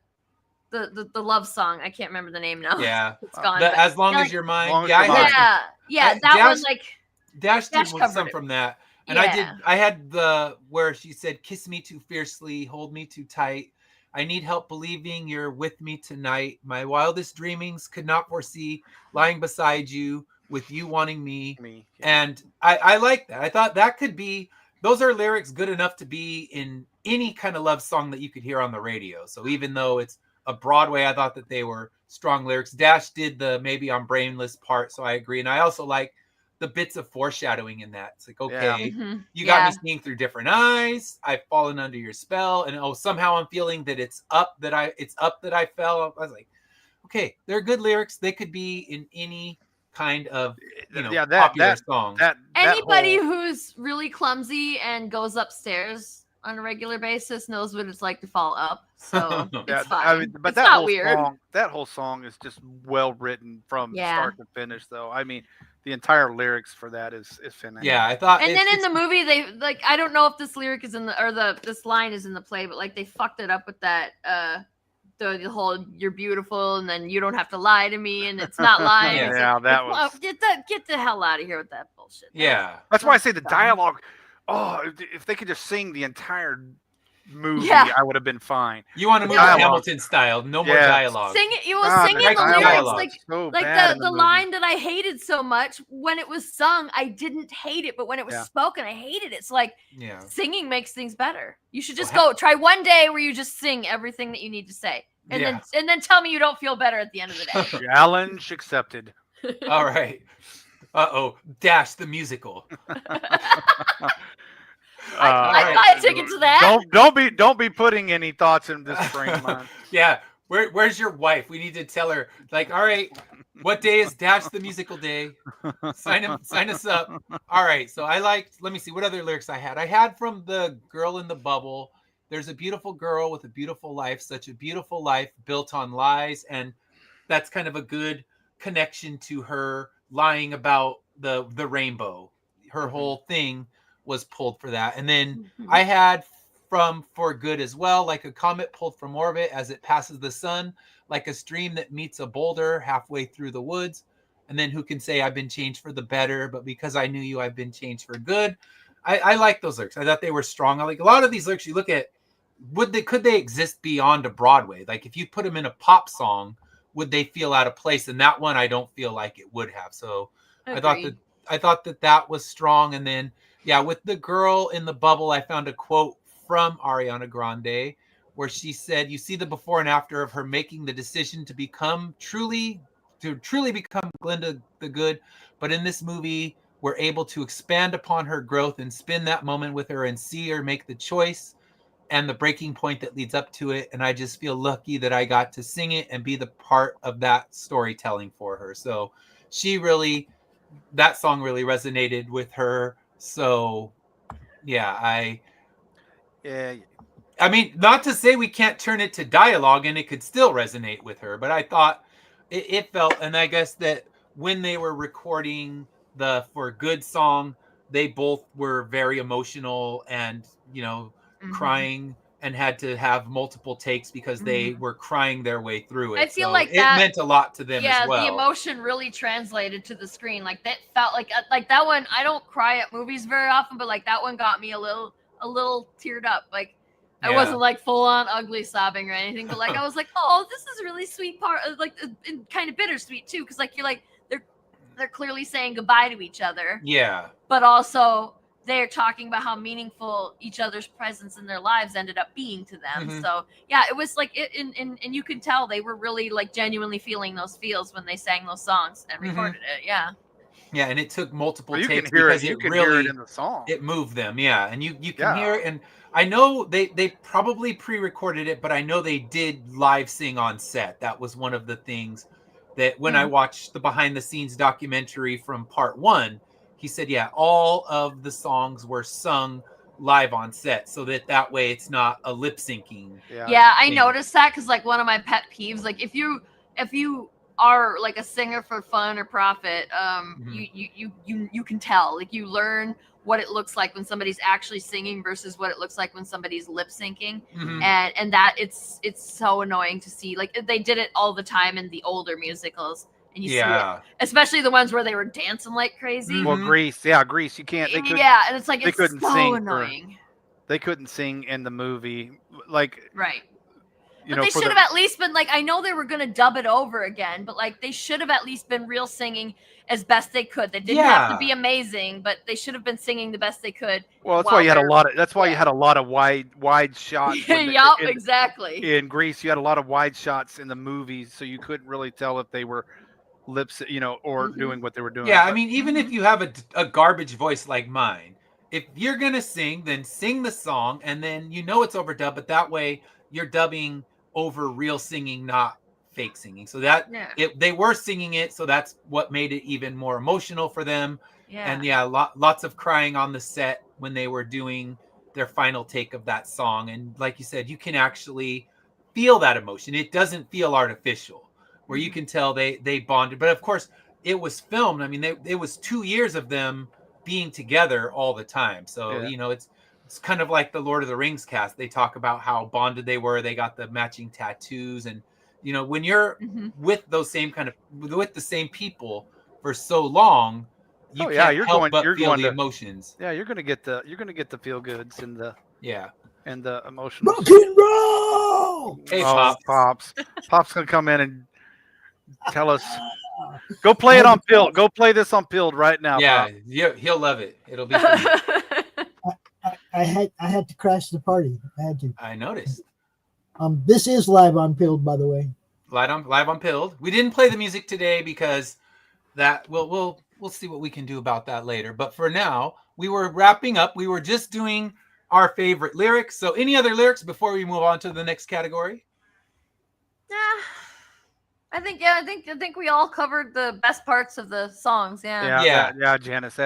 love song. I can't remember the name now. Yeah, it's gone. As long as you're mine. That one like Dash did some from that. And I had the where she said, kiss me too fiercely, hold me too tight. I need help believing you're with me tonight. My wildest dreamings could not foresee lying beside you with you wanting me. And I like that. I thought that could be, those are lyrics good enough to be in any kind of love song that you could hear on the radio. So even though it's a Broadway, I thought that they were strong lyrics. Dash did the maybe I'm brainless part. So I agree. And I also like the bits of foreshadowing in that. It's like, okay, you got me seeing through different eyes. I've fallen under your spell, and somehow I'm feeling that it's up that I fell. I was like, okay, they're good lyrics. They could be in any kind of popular song. Anybody who's really clumsy and goes upstairs on a regular basis knows what it's like to fall up. So it's fine. I mean, but it's not weird. That whole song is just well written from start to finish, though. I mean, the entire lyrics for that is fantastic. Yeah, I thought. And then in the movie, they like, I don't know if this lyric is in this line is in the play, but like they fucked it up with that the whole "you're beautiful" and then "you don't have to lie to me" and it's not lying. That was get the hell out of here with that bullshit. Yeah, that's why I say the dialogue. Oh, if they could just sing the entire movie, I would have been fine. You want to move Hamilton style, no more dialogue. Singing the lyrics like the line that I hated so much when it was sung, I didn't hate it, but when it was spoken, I hated it. So like singing makes things better. You should just try one day where you just sing everything that you need to say. And then tell me you don't feel better at the end of the day. Challenge accepted. All right. Dash the musical. I take it to that. Don't be putting any thoughts in this frame, man. Yeah. Where's your wife? We need to tell her, like, all right, what day is Dash the musical day? Sign us up. All right. So let me see what other lyrics I had. I had from the Girl in the Bubble. There's a beautiful girl with a beautiful life, such a beautiful life built on lies. And that's kind of a good connection to her lying about the rainbow. Her whole thing was pulled for that. And then I had from For Good as well, like a comet pulled from orbit as it passes the sun, like a stream that meets a boulder halfway through the woods. And then who can say I've been changed for the better, but because I knew you, I've been changed for good. I like those lyrics. I thought they were strong. I like a lot of these lyrics you look at, could they exist beyond a Broadway? Like if you put them in a pop song, would they feel out of place? And that one I don't feel like it would have. So agreed. I thought that was strong. And then with the Girl in the Bubble, I found a quote from Ariana Grande where she said, you see the before and after of her making the decision to truly become Glinda the Good. But in this movie, we're able to expand upon her growth and spin that moment with her and see her make the choice and the breaking point that leads up to it. And I just feel lucky that I got to sing it and be the part of that storytelling for her. So that song really resonated with her. So I mean, not to say we can't turn it to dialogue and it could still resonate with her, but I thought it felt, and I guess that when they were recording the For Good song, they both were very emotional and, crying. and had to have multiple takes because they were crying their way through it. I feel so like it that meant a lot to them as well. The emotion really translated to the screen. Like that felt like that one. I don't cry at movies very often, but like that one got me a little teared up. Like I wasn't like full on ugly sobbing or anything, but like I was like, oh, this is a really sweet part. Like kind of bittersweet too, because like you're like they're clearly saying goodbye to each other. Yeah. But also they're talking about how meaningful each other's presence in their lives ended up being to them. So yeah, it was like and you could tell they were really like genuinely feeling those feels when they sang those songs and recorded it. Yeah. Yeah, and it took multiple you takes can hear because it. You it can really hear it in the song. It moved them. Yeah, and you can hear it. And I know they probably pre-recorded it, but I know they did live sing on set. That was one of the things that when I watched the behind the scenes documentary from part 1, he said, yeah, all of the songs were sung live on set so that way it's not a lip syncing. Yeah, I noticed that because like one of my pet peeves, like if you are like a singer for fun or profit, you can tell, like you learn what it looks like when somebody's actually singing versus what it looks like when somebody's lip syncing. And that it's so annoying to see. Like they did it all the time in the older musicals. And you see it, especially the ones where they were dancing like crazy. Well, Grease, you can't. They couldn't, and it's like they couldn't so annoying. They couldn't sing in the movie, like But they should have at least been like, I know they were gonna dub it over again, but like they should have at least been real singing as best they could. They didn't have to be amazing, but they should have been singing the best they could. Well, that's why you had a lot of. That's why you had a lot of wide shots. Exactly. In Grease, you had a lot of wide shots in the movies, so you couldn't really tell if they were lips, or doing what they were doing. Yeah, I mean, even if you have a garbage voice like mine, if you're gonna sing, then sing the song, and then it's overdubbed, but that way you're dubbing over real singing, not fake singing. So that they were singing it, so that's what made it even more emotional for them. And lots of crying on the set when they were doing their final take of that song. And like you said, you can actually feel that emotion. It doesn't feel artificial, where you can tell they bonded. But of course, it was filmed. I mean, it was 2 years of them being together all the time. So it's kind of like the Lord of the Rings cast. They talk about how bonded they were. They got the matching tattoos, and when you're with those with the same people for so long, you can't help but feel the emotions. Yeah, you're gonna get the feel goods and the and the emotions. Rock and roll. Hey, Pops gonna come in and tell us. Go play it on Pilled. Go play this on Pilled right now. Yeah, he'll love it. It'll be fun. I had to crash the party. I had to. I noticed. This is live on Pilled, by the way. Live on Pilled. We didn't play the music today because that we'll see what we can do about that later. But for now, we were wrapping up. We were just doing our favorite lyrics. So any other lyrics before we move on to the next category? I think we all covered the best parts of the songs. Yeah, Janice.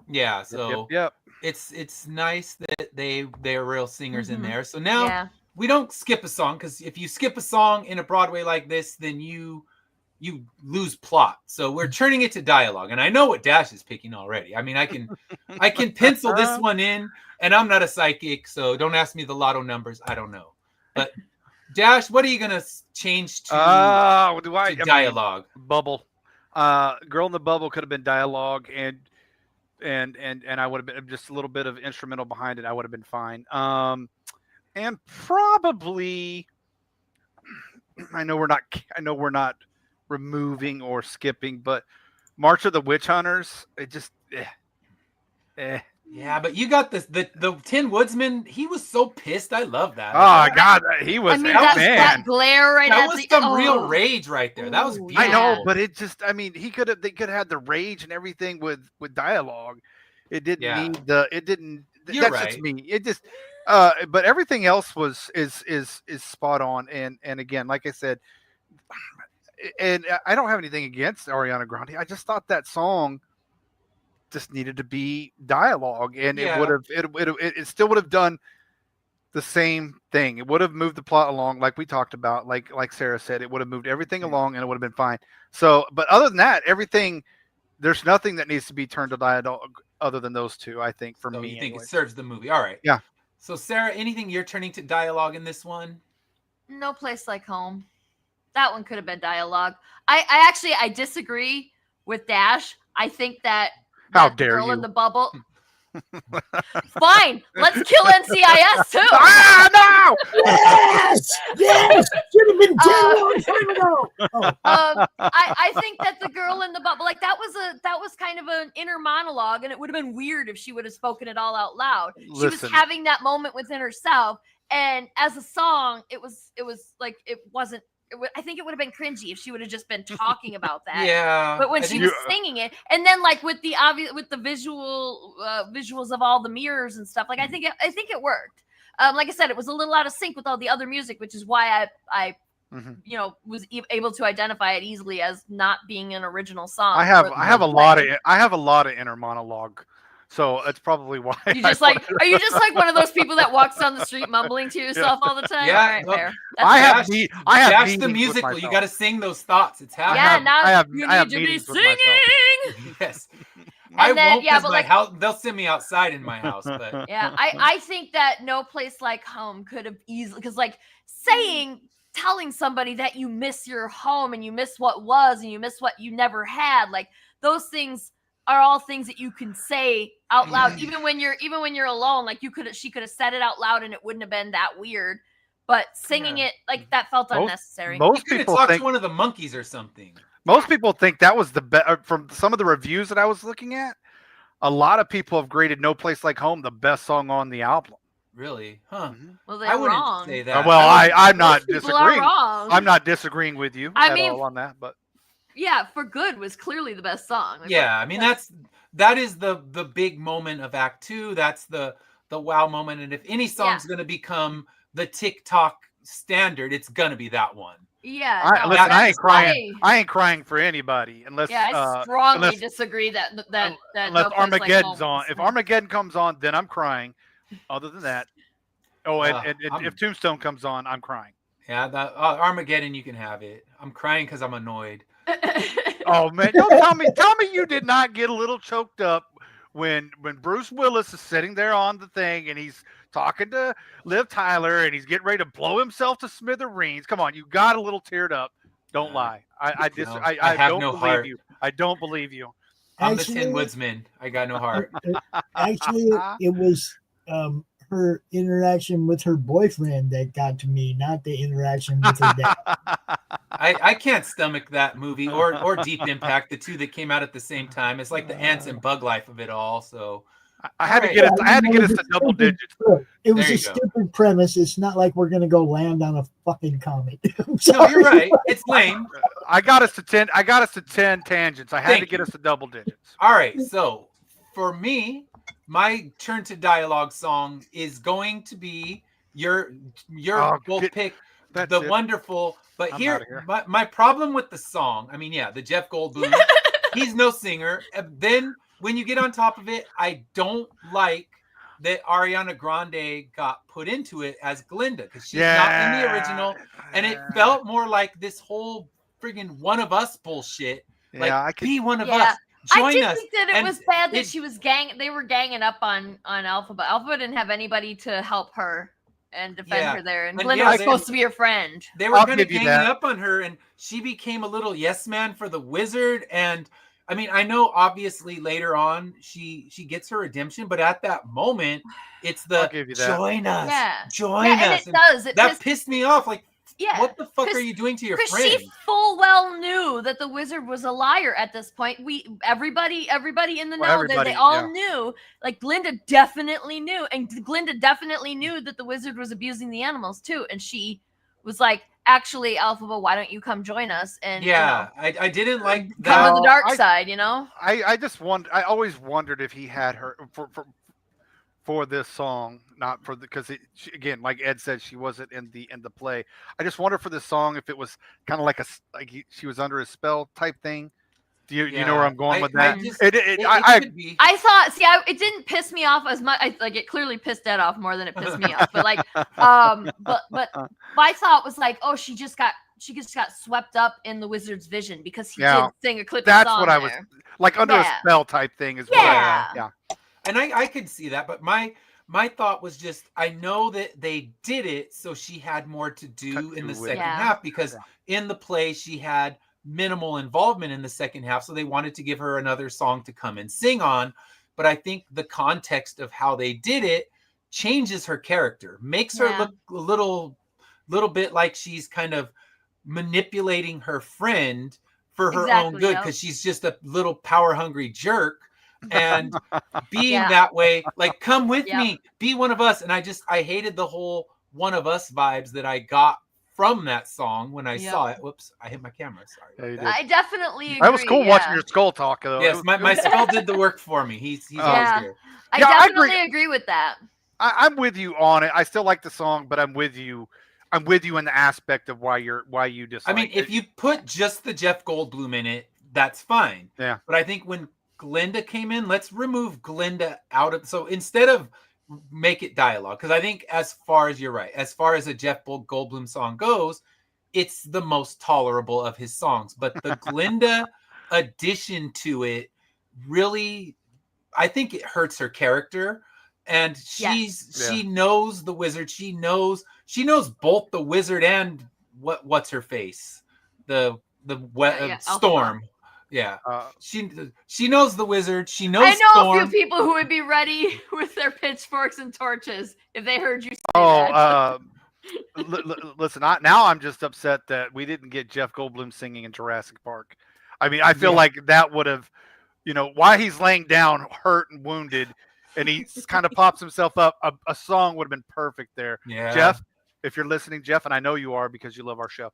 Yeah, so yep. It's nice that they're real singers in there. So now we don't skip a song, because if you skip a song in a Broadway like this, then you lose plot. So we're turning it to dialogue, and I know what Dash is picking already. I mean, I can pencil this one in, and I'm not a psychic, so don't ask me the lotto numbers. I don't know, but Dash, what are you gonna change to dialogue? Bubble, Girl in the Bubble could have been dialogue, and I would have been just a little bit of instrumental behind it. I would have been fine. And probably, I know we're not removing or skipping, but March of the Witch Hunters. It just, Yeah, but you got the Tin Woodsman. He was so pissed. I love that. Oh God, he was. I mean, that glare right. That was some real rage right there. That was beautiful. I know, but it just. I mean, they could have had the rage and everything with dialogue. It didn't need the. It didn't. You're that's right. just me. It just. But everything else is spot on. And again, like I said, and I don't have anything against Ariana Grande. I just thought that song just needed to be dialogue, and it still would have done the same thing. It would have moved the plot along, like we talked about, like Sarah said, it would have moved everything along, and it would have been fine. So, but other than that, everything, there's nothing that needs to be turned to dialogue other than those two. I think for me, you think it serves the movie. All right. Yeah. So Sarah, anything you're turning to dialogue in this one? No Place Like Home. That one could have been dialogue. I disagree with Dash. I think that How the dare girl you? in the bubble. Fine, let's kill NCIS too. No! Yes, should have been dead a long time ago. Oh. I think that the girl in the bubble, like that was kind of an inner monologue, and it would have been weird if she would have spoken it all out loud. She was Listen. having that moment within herself, and as a song, it was like it wasn't. I think it would have been cringy if she would have just been talking about that. Yeah. But when she was singing it, and then like with the visuals of all the mirrors and stuff, like I think it worked. Like I said, it was a little out of sync with all the other music, which is why I was able to identify it easily as not being an original song. I have a lot of inner monologue. So that's probably why. Are you just like one of those people that walks down the street mumbling to yourself all the time? Yeah, all right, fair. I have Dash the musical. You got to sing those thoughts. It's happening. Yeah, now you need to be singing. Yes. And I won't, because my house, they'll send me outside in my house. But yeah, I think that No Place Like Home could have easily, because like telling somebody that you miss your home and you miss what was and you miss what you never had, like those things are all things that you can say out loud, even when you're alone. Like she could have said it out loud and it wouldn't have been that weird. But singing it, like that felt unnecessary. Most people talk to one of the monkeys or something. Most people think that was the best. From some of the reviews that I was looking at, a lot of people have graded "No Place Like Home" the best song on the album. Really? Huh? Well, they're wrong. Say that. Well, I'm not disagreeing. I'm not disagreeing with you all on that, but. Yeah, For Good was clearly the best song. Like, yeah, I mean that is the big moment of Act 2. That's the wow moment. And if any song's going to become the TikTok standard, it's going to be that one. Yeah, I ain't crying. I ain't crying for anybody unless. Yeah, I strongly disagree that unless Armageddon's on. If Armageddon comes on, then I'm crying. Other than that, and if Tombstone comes on, I'm crying. Yeah, that Armageddon, you can have it. I'm crying because I'm annoyed. Oh man, don't tell me you did not get a little choked up when Bruce Willis is sitting there on the thing and he's talking to Liv Tyler and he's getting ready to blow himself to smithereens. Come on, you got a little teared up. Don't lie. I don't believe you. I don't believe you. I'm the Tin Woodsman. I got no heart. Actually, it was her interaction with her boyfriend that got to me, not the interaction with her dad. I can't stomach that movie or Deep Impact, the two that came out at the same time. It's like the ants and bug life of it all. So I had to get us to double digits. It was a stupid premise. It's not like we're gonna go land on a fucking comic. No, you're right. It's lame. I got us to 10 tangents. I had to get us to double digits. All right. So for me, my turn to dialogue song is going to be your both pick, wonderful. But my problem with the song, I mean, yeah, the Jeff Goldblum, he's no singer. Then when you get on top of it, I don't like that Ariana Grande got put into it as Glinda because she's not in the original, and it felt more like this whole friggin' One of Us bullshit. Like, be one of us. Join I did us. think that it was bad that she was they were ganging up on Alphaba. Alphaba didn't have anybody to help her and defend her there. And Glinda was supposed to be her friend. They were kind of ganging up on her, and she became a little yes man for the wizard. And I mean, I know obviously later on she gets her redemption, but at that moment, it's the join us. Yeah. Join us. And it does. That pissed me off. Like, what the fuck are you doing to your friend? Because she full well knew that the wizard was a liar at this point. Everybody in the know, they all knew. Like Glinda definitely knew, and Glinda definitely knew that the wizard was abusing the animals too. And she was like, "Actually, Alphaba, why don't you come join us?" And I didn't like that. Come to the dark side, you know. I always wondered if he had her for this song, not for because again, like Ed said, she wasn't in the play. I just wonder for this song if it was kind of like she was under a spell type thing. Do you know where I'm going with that? I thought, it didn't piss me off as much. Like it clearly pissed Ed off more than it pissed me off. But like, but my thought was like, oh, she just got swept up in the wizard's vision because he did sing a clip. That's what I was like under a spell type thing as well. And I could see that, but my my thought was just, I know that they did it so she had more to do in the second half, because in the play she had minimal involvement in the second half, so they wanted to give her another song to come and sing on. But I think the context of how they did it changes her character, makes her look a little bit like she's kind of manipulating her friend for her own good, because she's just a little power hungry jerk. And being that way, like, come with me, be one of us. And I hated the whole one of us vibes that I got from that song when I saw it. Whoops, I hit my camera. Sorry. I definitely agree. That was cool watching your skull talk, though. Yes, my skull did the work for me. He's always there. I definitely agree with that. I'm with you on it. I still like the song, but I'm with you. I'm with you in the aspect of why you dislike I mean, if you put just the Jeff Goldblum in it, that's fine. Yeah. But I think when Glinda came in, let's remove Glinda out of, so instead of make it dialogue, because I think as far as a Jeff Goldblum song goes, it's the most tolerable of his songs. But the Glinda addition to it really, I think it hurts her character. And she knows the wizard. She knows both the wizard and what's her face, the Storm. Yeah, she knows the wizard. She knows. I know Storm. a few people who would be ready with their pitchforks and torches if they heard you say that. Listen, now I'm just upset that we didn't get Jeff Goldblum singing in Jurassic Park. I mean, I feel like that would have, while he's laying down hurt and wounded, and he kind of pops himself up, a song would have been perfect there. Yeah. Jeff, if you're listening, Jeff, and I know you are because you love our show.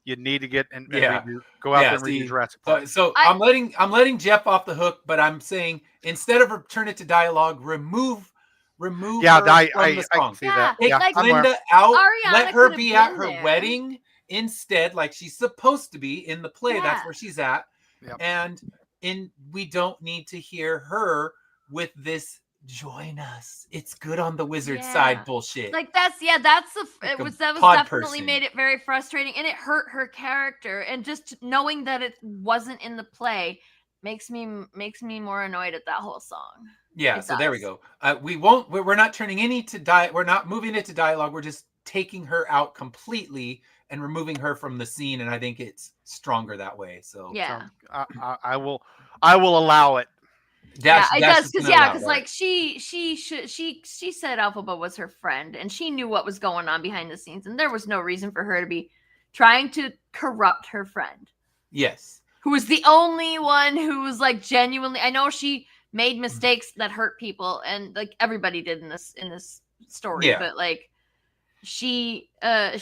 You need to get and go out there and read Jurassic Park. So I'm letting Jeff off the hook, but I'm saying instead of turn it to dialogue, remove her from the song. I see that. Take Glinda out. Ariana, let her be at her wedding instead, like she's supposed to be in the play. Yeah. That's where she's at. Yep. And we don't need to hear her with this join us. It's good on the wizard side bullshit. Like that was definitely made it very frustrating, and it hurt her character. And just knowing that it wasn't in the play makes me more annoyed at that whole song. Yeah, so there we go. We're not turning any to we're not moving it to dialogue. We're just taking her out completely and removing her from the scene, and I think it's stronger that way. So I will allow it. It does, because like she said Elphaba was her friend, and she knew what was going on behind the scenes, and there was no reason for her to be trying to corrupt her friend. Yes, who was the only one who was like genuinely. I know she made mistakes that hurt people, and like everybody did in this story, but like she knew.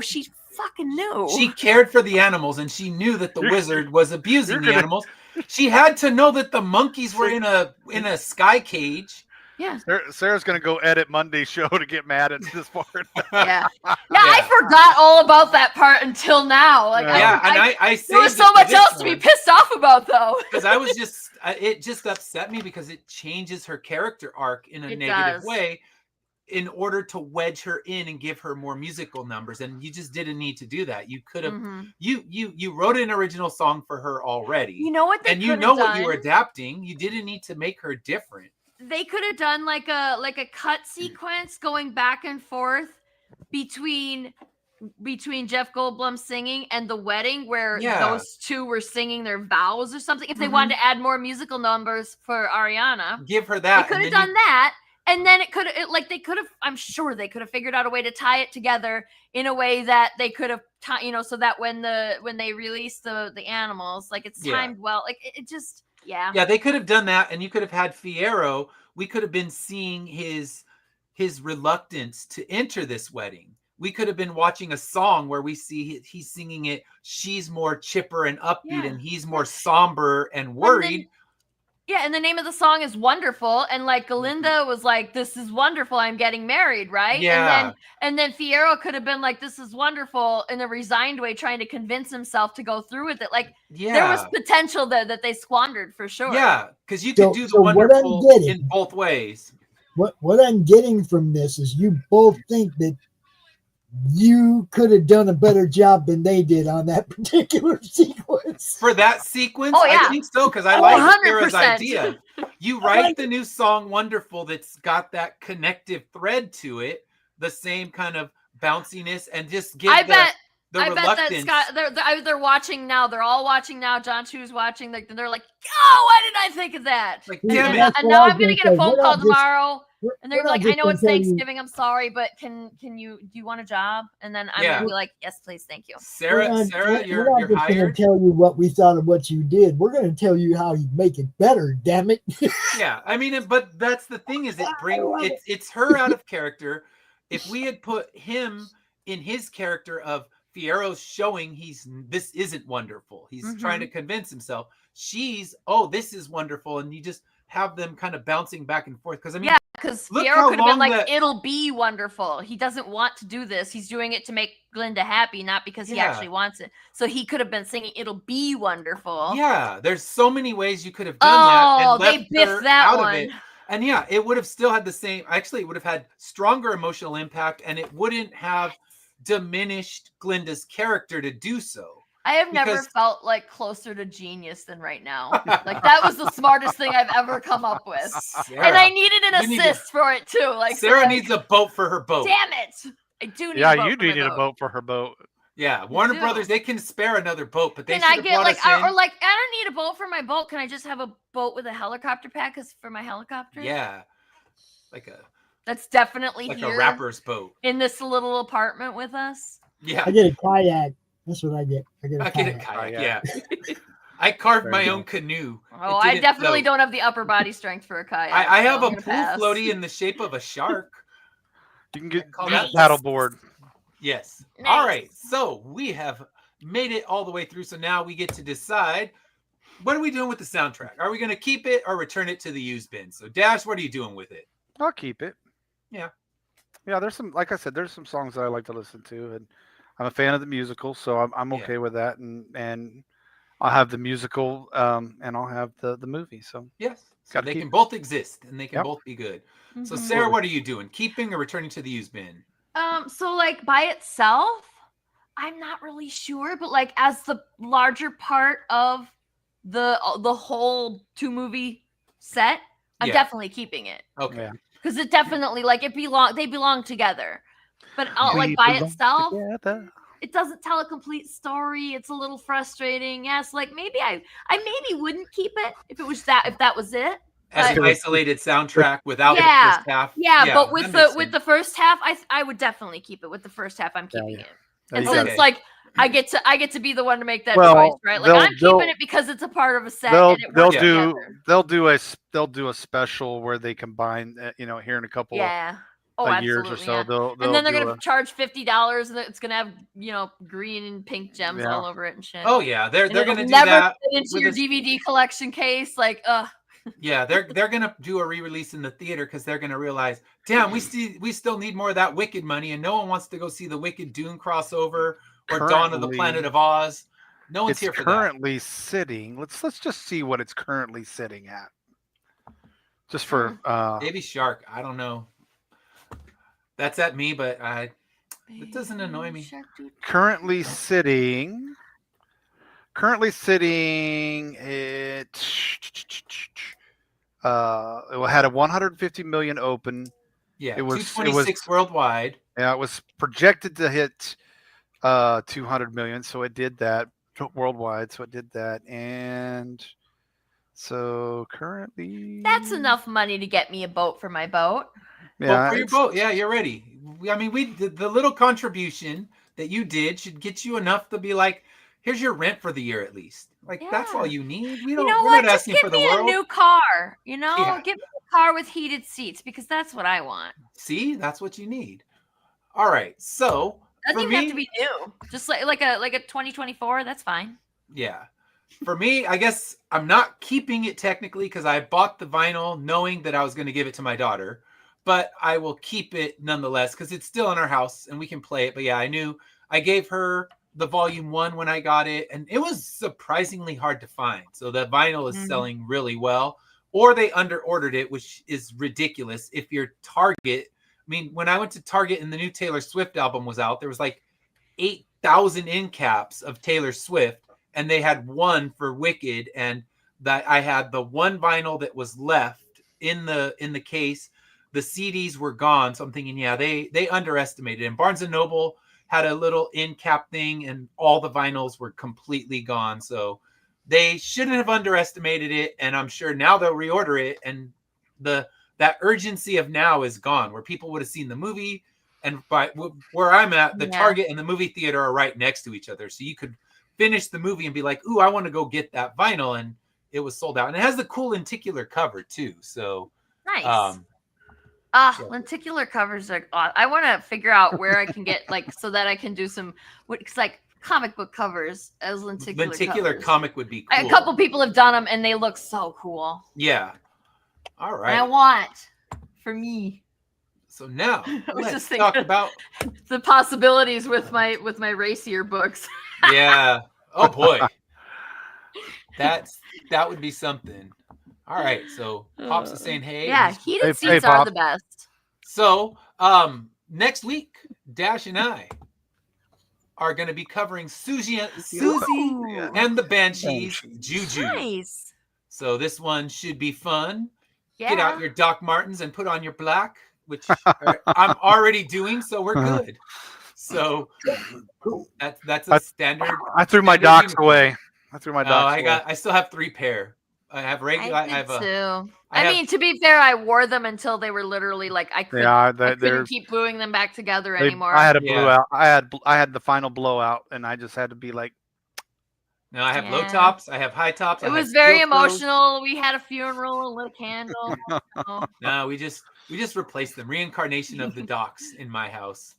She fucking knew. She cared for the animals, and she knew that the wizard was abusing the animals. She had to know that the monkeys were in a sky cage. Yeah. Sarah's gonna go edit Monday's show to get mad at this part. Yeah. I forgot all about that part until now. Like, I there was so much else to be pissed off about, though. Because I was it just upset me because it changes her character arc in a negative way, in order to wedge her in and give her more musical numbers. And you just didn't need to do that. You could have, you wrote an original song for her already. You know what? And you know what you were adapting. You didn't need to make her different. They could have done like a cut sequence going back and forth between Jeff Goldblum singing and the wedding, where those two were singing their vows or something. If they wanted to add more musical numbers for Ariana, give her that. They could have done that. And then I'm sure they could have figured out a way to tie it together in a way that they could have, so that when they release the animals, like it's timed well, like it just, Yeah, they could have done that, and you could have had Fiyero. We could have been seeing his reluctance to enter this wedding. We could have been watching a song where we see he's singing it. She's more chipper and upbeat, and he's more somber and worried. And the name of the song is Wonderful, and like Galinda was like, "This is wonderful. I'm getting married," right? Yeah. And then Fiyero could have been like, "This is wonderful," in a resigned way, trying to convince himself to go through with it. Like, there was potential that they squandered for sure. Yeah, because you could do the wonderful in both ways. What I'm getting from this is you both think that you could have done a better job than they did on that particular sequence. For that sequence, I think so, because I like Sarah's idea. You write the new song Wonderful that's got that connective thread to it, the same kind of bounciness, and just give the reluctance. Bet that they're watching now. They're all watching now. John Chu's watching. They're like, oh, why didn't I think of that? Like, damn it. And now I'm going to get a phone call tomorrow. And they're like, I know it's Thanksgiving. I'm sorry, but do you want a job? And then I'm going to be like, yes, please. Thank you. Sarah, you're not just going to tell you what we thought of what you did. We're going to tell you how you make it better, damn it. Yeah. I mean, but that's the thing is it's her out of character. If we had put him in his character of Fierro's showing this isn't wonderful. He's trying to convince himself. She's, this is wonderful. And you just have them kind of bouncing back and forth. Because I mean, because Fierro could have been like, it'll be wonderful. He doesn't want to do this. He's doing it to make Glinda happy, not because he actually wants it. So he could have been singing, it'll be wonderful. Yeah, there's so many ways you could have done that. And they biffed that one. Of it. And yeah, it would have still had the same, actually, it would have had stronger emotional impact, and it wouldn't have diminished Glinda's character to do so. I have never felt like closer to genius than right now. Like that was the smartest thing I've ever come up with. Sarah, and I needed an assist for it too. Like Sarah needs a boat for her boat. Damn it. I do need you needed a boat for her boat. Yeah, Warner Brothers, they can spare another boat, but they should have brought us in. Or like, I don't need a boat for my boat. Can I just have a boat with a helicopter pad for my helicopter? Yeah. That's definitely like here a rapper's boat. In this little apartment with us. Yeah. I get a kayak. That's what I get. I get a kayak. Yeah. I carved my own canoe. Oh, I definitely don't have the upper body strength for a kayak. I have a pool floaty in the shape of a shark. You can get that paddleboard. Yes. Nice. All right. So we have made it all the way through. So now we get to decide, what are we doing with the soundtrack? Are we going to keep it or return it to the used bin? So Dash, what are you doing with it? I'll keep it. Yeah. Yeah, there's some, like I said, there's some songs that I like to listen to, and I'm a fan of the musical, so I'm okay with that, and I'll have the musical, and I'll have the movie. So yes, so they can both exist, and they can both be good. Mm-hmm. So Sarah, what are you doing? Keeping or returning to the used bin? So like by itself, I'm not really sure, but like as the larger part of the whole 2-movie set, I'm definitely keeping it. Okay. Yeah. Because it definitely they belong together. But like by itself, it doesn't tell a complete story. It's a little frustrating. Yes, like maybe I maybe wouldn't keep it if that was it. As an isolated soundtrack without the first half. Yeah, but with the first half, I would definitely keep it. With the first half, I'm keeping it. And since like I get to be the one to make that choice, right? Like I'm keeping it because it's a part of a set. They'll do a special where they combine here in a couple of years or so. And then they're gonna charge $50 and it's gonna have green and pink gems all over it and shit. Oh yeah, they're gonna do never that fit into your DVD collection case. Like yeah, they're gonna do a re-release in the theater because they're gonna realize, damn, we still need more of that Wicked money, and no one wants to go see the Wicked Dune crossover or Dawn of the Planet of Oz. No one's here for that. Currently sitting. Let's just see what it's currently sitting at. Just for Baby Shark. I don't know. That's at me, but it doesn't annoy me. Currently sitting it had a 150 million open. Yeah, it was 226 worldwide. Yeah, it was projected to hit 200 million, so it did that worldwide. So it did that, and so currently that's enough money to get me a boat for my boat. Yeah, for your boat. Yeah, you're ready. I mean, the little contribution that you did should get you enough to be like, here's your rent for the year at least. Like that's all you need. We're not asking for the world. Give me a new car. Give me a car with heated seats because that's what I want. See, that's what you need. All right, so doesn't even have to be new. Just like a 2024. That's fine. Yeah. For me, I guess I'm not keeping it technically because I bought the vinyl knowing that I was going to give it to my daughter, but I will keep it nonetheless because it's still in our house and we can play it. But yeah, I knew I gave her the volume 1 when I got it, and it was surprisingly hard to find. So the vinyl is selling really well, or they under ordered it, which is ridiculous. If you're Target, I mean, when I went to Target and the new Taylor Swift album was out, there was like 8,000 end caps of Taylor Swift, and they had one for Wicked, and that I had the one vinyl that was left in the case. The CDs were gone, so I'm thinking, yeah, they underestimated. And Barnes and Noble had a little end cap thing, and all the vinyls were completely gone. So they shouldn't have underestimated it, and I'm sure now they'll reorder it. And that urgency of now is gone, where people would have seen the movie, and by where I'm at, the Target and the movie theater are right next to each other, so you could finish the movie and be like, "Ooh, I want to go get that vinyl," and it was sold out. And it has the cool lenticular cover too. So nice. Lenticular covers are. I want to figure out where I can get so that I can do some. It's like comic book covers as lenticular covers. Comic would be cool. A couple people have done them and they look so cool. Yeah. All right. And I want for me. So now let's talk about the possibilities with my racier books. Yeah. Oh boy. That would be something. All right. So Pops is saying hey. Yeah, heated seats are the best. So next week, Dash and I are going to be covering Susie and the Banshees Juju. Nice. So this one should be fun. Yeah. Get out your Doc Martens and put on your black, which I'm already doing, so we're good. So that's a standard. I threw my Docs away. I still have 3 pair. I have regular. I have two. I mean, to be fair, I wore them until they were literally like I couldn't keep gluing them back together anymore. I had a blowout. I had the final blowout, and I just had to be like. No, I have low tops. I have high tops. It was very emotional. We had a funeral, a lit candle. No, we just replaced them. Reincarnation of the Docs in my house.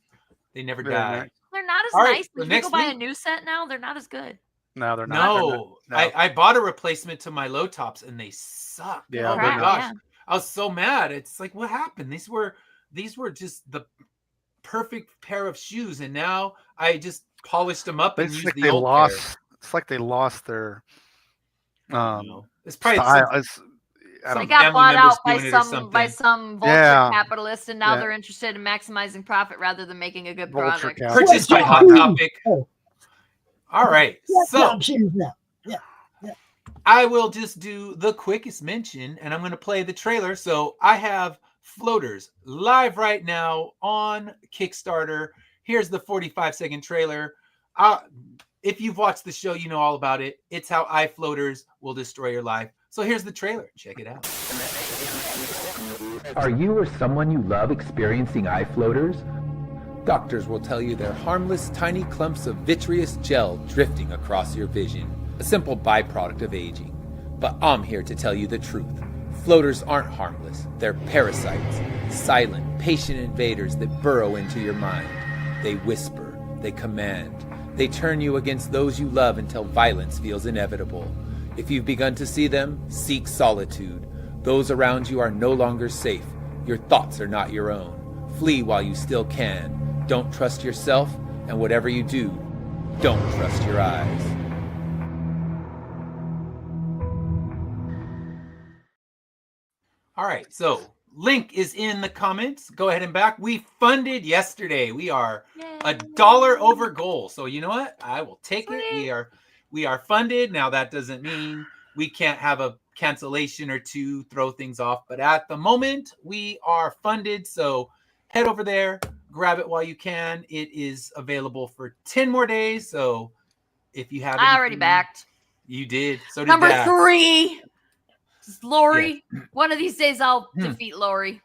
They never die. Nice. They're not as nice. If you go buy a new set now, they're not as good. No, they're not. No. I bought a replacement to my low tops and they suck. Yeah. Oh my gosh. I was so mad. It's like, what happened? These were just the perfect pair of shoes, and now I just polished them up and used the old pair. It's like they lost their it's probably they got bought out by some vulture capitalist, and now they're interested in maximizing profit rather than making a good product. Purchased by Hot Topic. All right. So I will just do the quickest mention, and I'm going to play the trailer. So I have Floaters live right now on Kickstarter. Here's the 45-second trailer. If you've watched the show, you know all about it. It's how iFloaters will destroy your life. So here's the trailer. Check it out. Are you or someone you love experiencing iFloaters? Doctors will tell you they're harmless, tiny clumps of vitreous gel drifting across your vision, a simple byproduct of aging. But I'm here to tell you the truth. Floaters aren't harmless. They're parasites, silent, patient invaders that burrow into your mind. They whisper, they command, they turn you against those you love until violence feels inevitable. If you've begun to see them, seek solitude. Those around you are no longer safe. Your thoughts are not your own. Flee while you still can. Don't trust yourself, and whatever you do, don't trust your eyes. All right, so link is in the comments. Go ahead and back. We funded yesterday. We are $1 over goal. So you know what? I will take it. We are funded. Now that doesn't mean we can't have a cancellation or two, throw things off. But at the moment, we are funded. So head over there, grab it while you can. It is available for 10 more days. So if you have, I already backed. You did. So did Number 3. Lori. Yeah. One of these days I'll defeat Lori.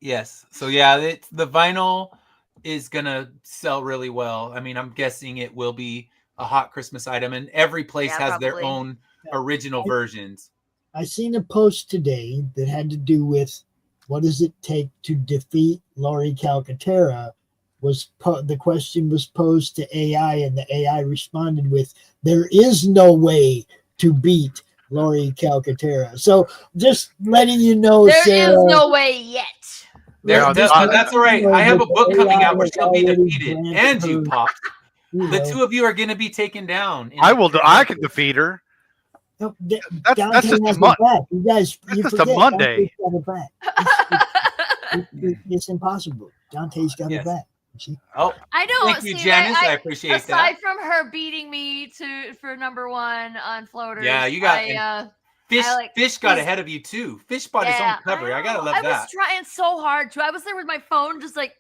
Yes. So yeah, the vinyl is gonna sell really well. I mean, I'm guessing it will be a hot Christmas item, and every place has their own original versions. I seen a post today that had to do with what does it take to defeat Lori Calcaterra. The question was posed to AI, and the AI responded with, "There is no way to beat Lori Calcaterra." So just letting you know, there Sarah, is no way yet. That's all right. I have a book coming out where she'll be defeated, and you, Pops. The two of you are going to be taken down. I can defeat her. No, that's just a Monday. You guys, that's just a Monday. It's impossible. Dante's got it back. Oh, I don't. thank you, see, Janice. I appreciate aside that. from her beating me for number one on floaters, Yeah, you got Fish got ahead of you too. Fish bought his own cover. I gotta love that. I was trying so hard to. I was there with my phone, just like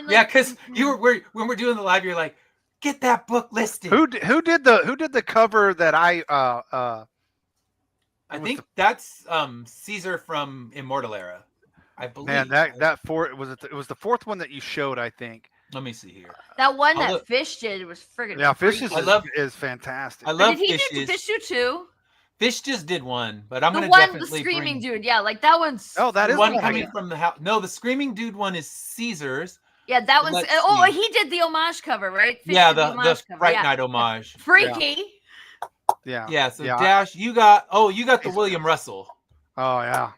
because you were when we're doing the live, you're like, get that book listed. Who did the cover that I think that's Caesar from Immortal Era. I believe. Man, it was the fourth one that you showed, I think. Let me see here. That one that Fish did was friggin' Fish is fantastic. I love Did Fish do two? Fish just did one, but I'm the gonna one definitely the screaming bring... dude. Yeah, like that one's. Oh, that the is one coming from the house. No, the screaming dude one is Caesar's. Yeah, that one's. Oh, he did the homage cover, right? Fish the Fright Night homage. Freaky. Yeah. Yeah. So Dash, you got the William Russell. Oh yeah.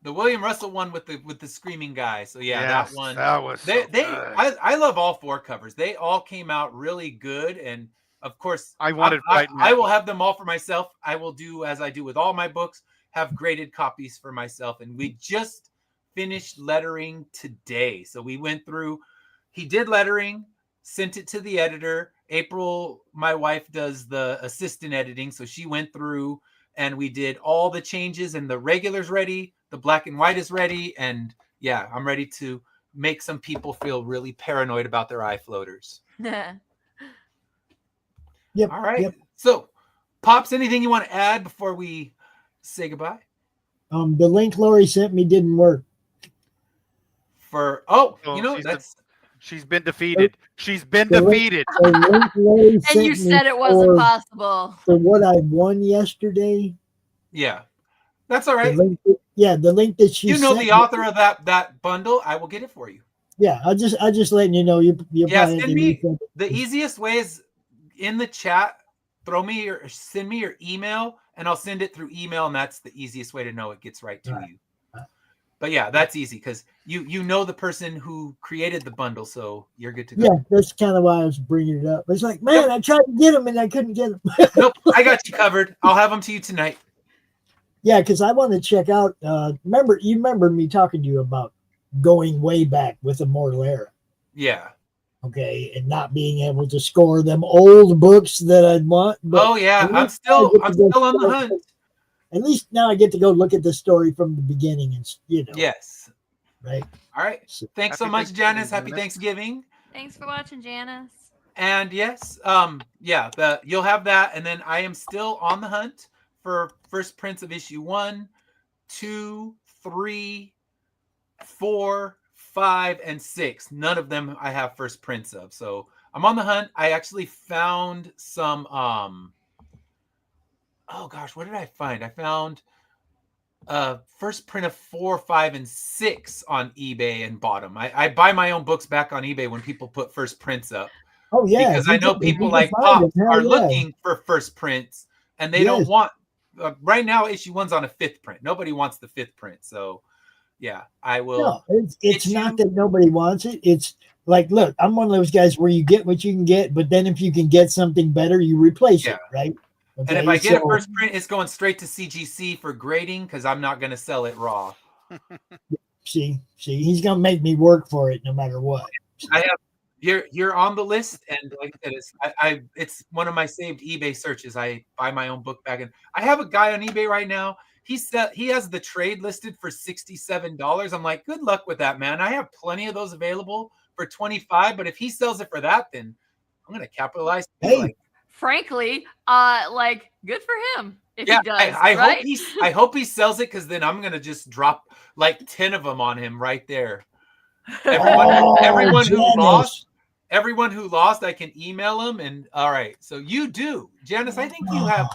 The William Russell one with the screaming guy. So that one. That was I love all four covers. They all came out really good, and of course I will have them all for myself. I will do as I do with all my books, have graded copies for myself. And we just finished lettering today. So we went through, he did lettering, sent it to the editor. April, my wife, does the assistant editing. So she went through and we did all the changes, and the regular's ready. The black and white is ready. And yeah, I'm ready to make some people feel really paranoid about their eye floaters. Yep. All right. Yep. So, Pops, anything you want to add before we say goodbye? The link Lori sent me didn't work. She's been defeated. She's been defeated. And you said it wasn't possible. For what I won yesterday. Yeah. That's all right. The link that she sent the author of that bundle, I will get it for you. Yeah, I just letting you know you send me the easiest way is in the chat, send me your email and I'll send it through email, and that's the easiest way to know it gets right to you. But yeah, that's easy because you know the person who created the bundle, so you're good to go. Yeah, that's kind of why I was bringing it up. It's like, man, I tried to get them and I couldn't get them. Nope, I got you covered. I'll have them to you tonight. Yeah, because I want to check out. Remember me talking to you about going way back with Immortal Era. Yeah. Okay, and not being able to score them old books that I'd want. Oh yeah, I'm still on the hunt. At least now I get to go look at the story from the beginning, and Yes. Right. All right. Thanks so much, Janice. Happy Thanksgiving. Thanks for watching, Janice. And yes, you'll have that, and then I am still on the hunt for first prints of issue 1, 2, 3, 4, 5, and 6. None of them I have first prints of, so I'm on the hunt. I actually found some. Oh gosh, what did I find? I found first print of 4, 5, and 6 on eBay and bought them. I buy my own books back on eBay when people put first prints up. Oh yeah, because I know people like Pop are looking for first prints, and they don't want. Right now, issue 1's on a 5th print. Nobody wants the 5th print, so yeah, I will. No, it's not that nobody wants it. It's like, look, I'm one of those guys where you get what you can get, but then if you can get something better, you replace it, right? Okay, and if I get a first print, it's going straight to CGC for grading because I'm not going to sell it raw. See, he's going to make me work for it no matter what. I have you're on the list, and like I said, it's one of my saved eBay searches. I buy my own book bag, and I have a guy on eBay right now. He has the trade listed for $67. I'm like, good luck with that, man. I have plenty of those available for $25, but if he sells it for that, then I'm going to capitalize. Hey. Frankly, good for him if he does. I hope he sells it, because then I'm gonna just drop like 10 of them on him right there. Everyone who lost, I can email them. And all right, so you do, Janice. I think you have.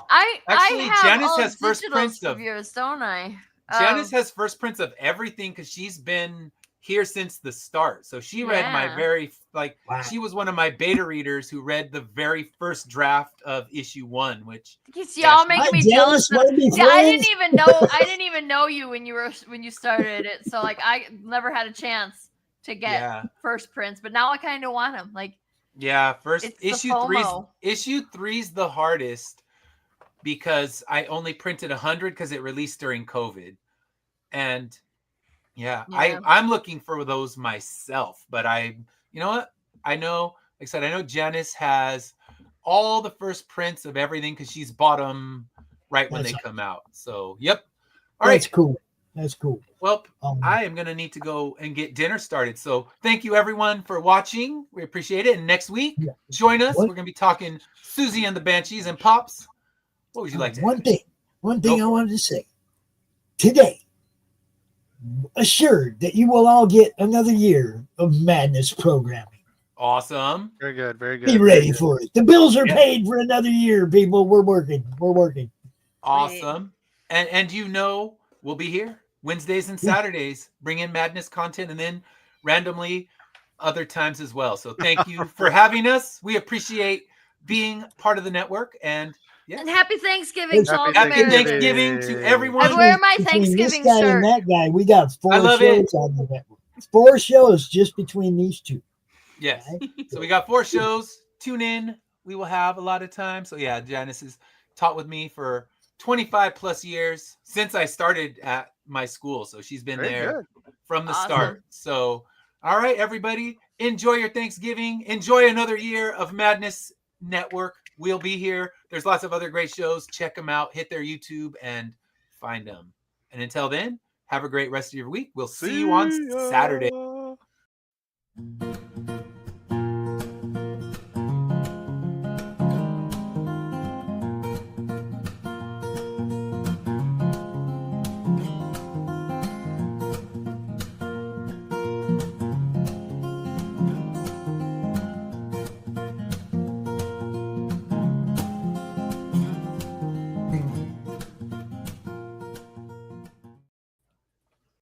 Janice has first prints of yours, don't I? Janice has first prints of everything because she's been here since the start. So she read my she was one of my beta readers who read the very first draft of issue 1, which y'all making me jealous. I didn't even know you when you started it. So I never had a chance to get first prints, but now I kind of want them. Issue 3's the hardest because I only printed 100 because it released during COVID. And I'm looking for those myself, but you know what? I know, like I said, I know Janice has all the first prints of everything because she's bought them right when they come out. So, yep. All right. That's cool. That's cool. Well, I am going to need to go and get dinner started. So thank you, everyone, for watching. We appreciate it. And next week, join us. We're going to be talking Susie and the Banshees and Pops. What would you like to add? One thing I wanted to say. Today, assured that you will all get another year of Madness programming. Awesome. Very good. Very good. Be ready for it. The bills are paid for another year, people. We're working. Awesome. And you know, we'll be here Wednesdays and Saturdays, bring in Madness content, and then randomly other times as well. So thank you for having us. We appreciate being part of the network, and and happy Thanksgiving to all Happy Americans. Thanksgiving to everyone. I wear my Thanksgiving this guy shirt. and that guy, we got 4 love shows on the network. 4 shows just between these two. Yes. So we got 4 shows. Tune in. We will have a lot of time. So yeah, Janice has taught with me for 25 plus years since I started at my school. So she's been there from the start. So, all right, everybody, enjoy your Thanksgiving. Enjoy another year of Madness Network. We'll be here. There's lots of other great shows. Check them out. Hit their YouTube and find them. And until then, have a great rest of your week. We'll see you on Saturday.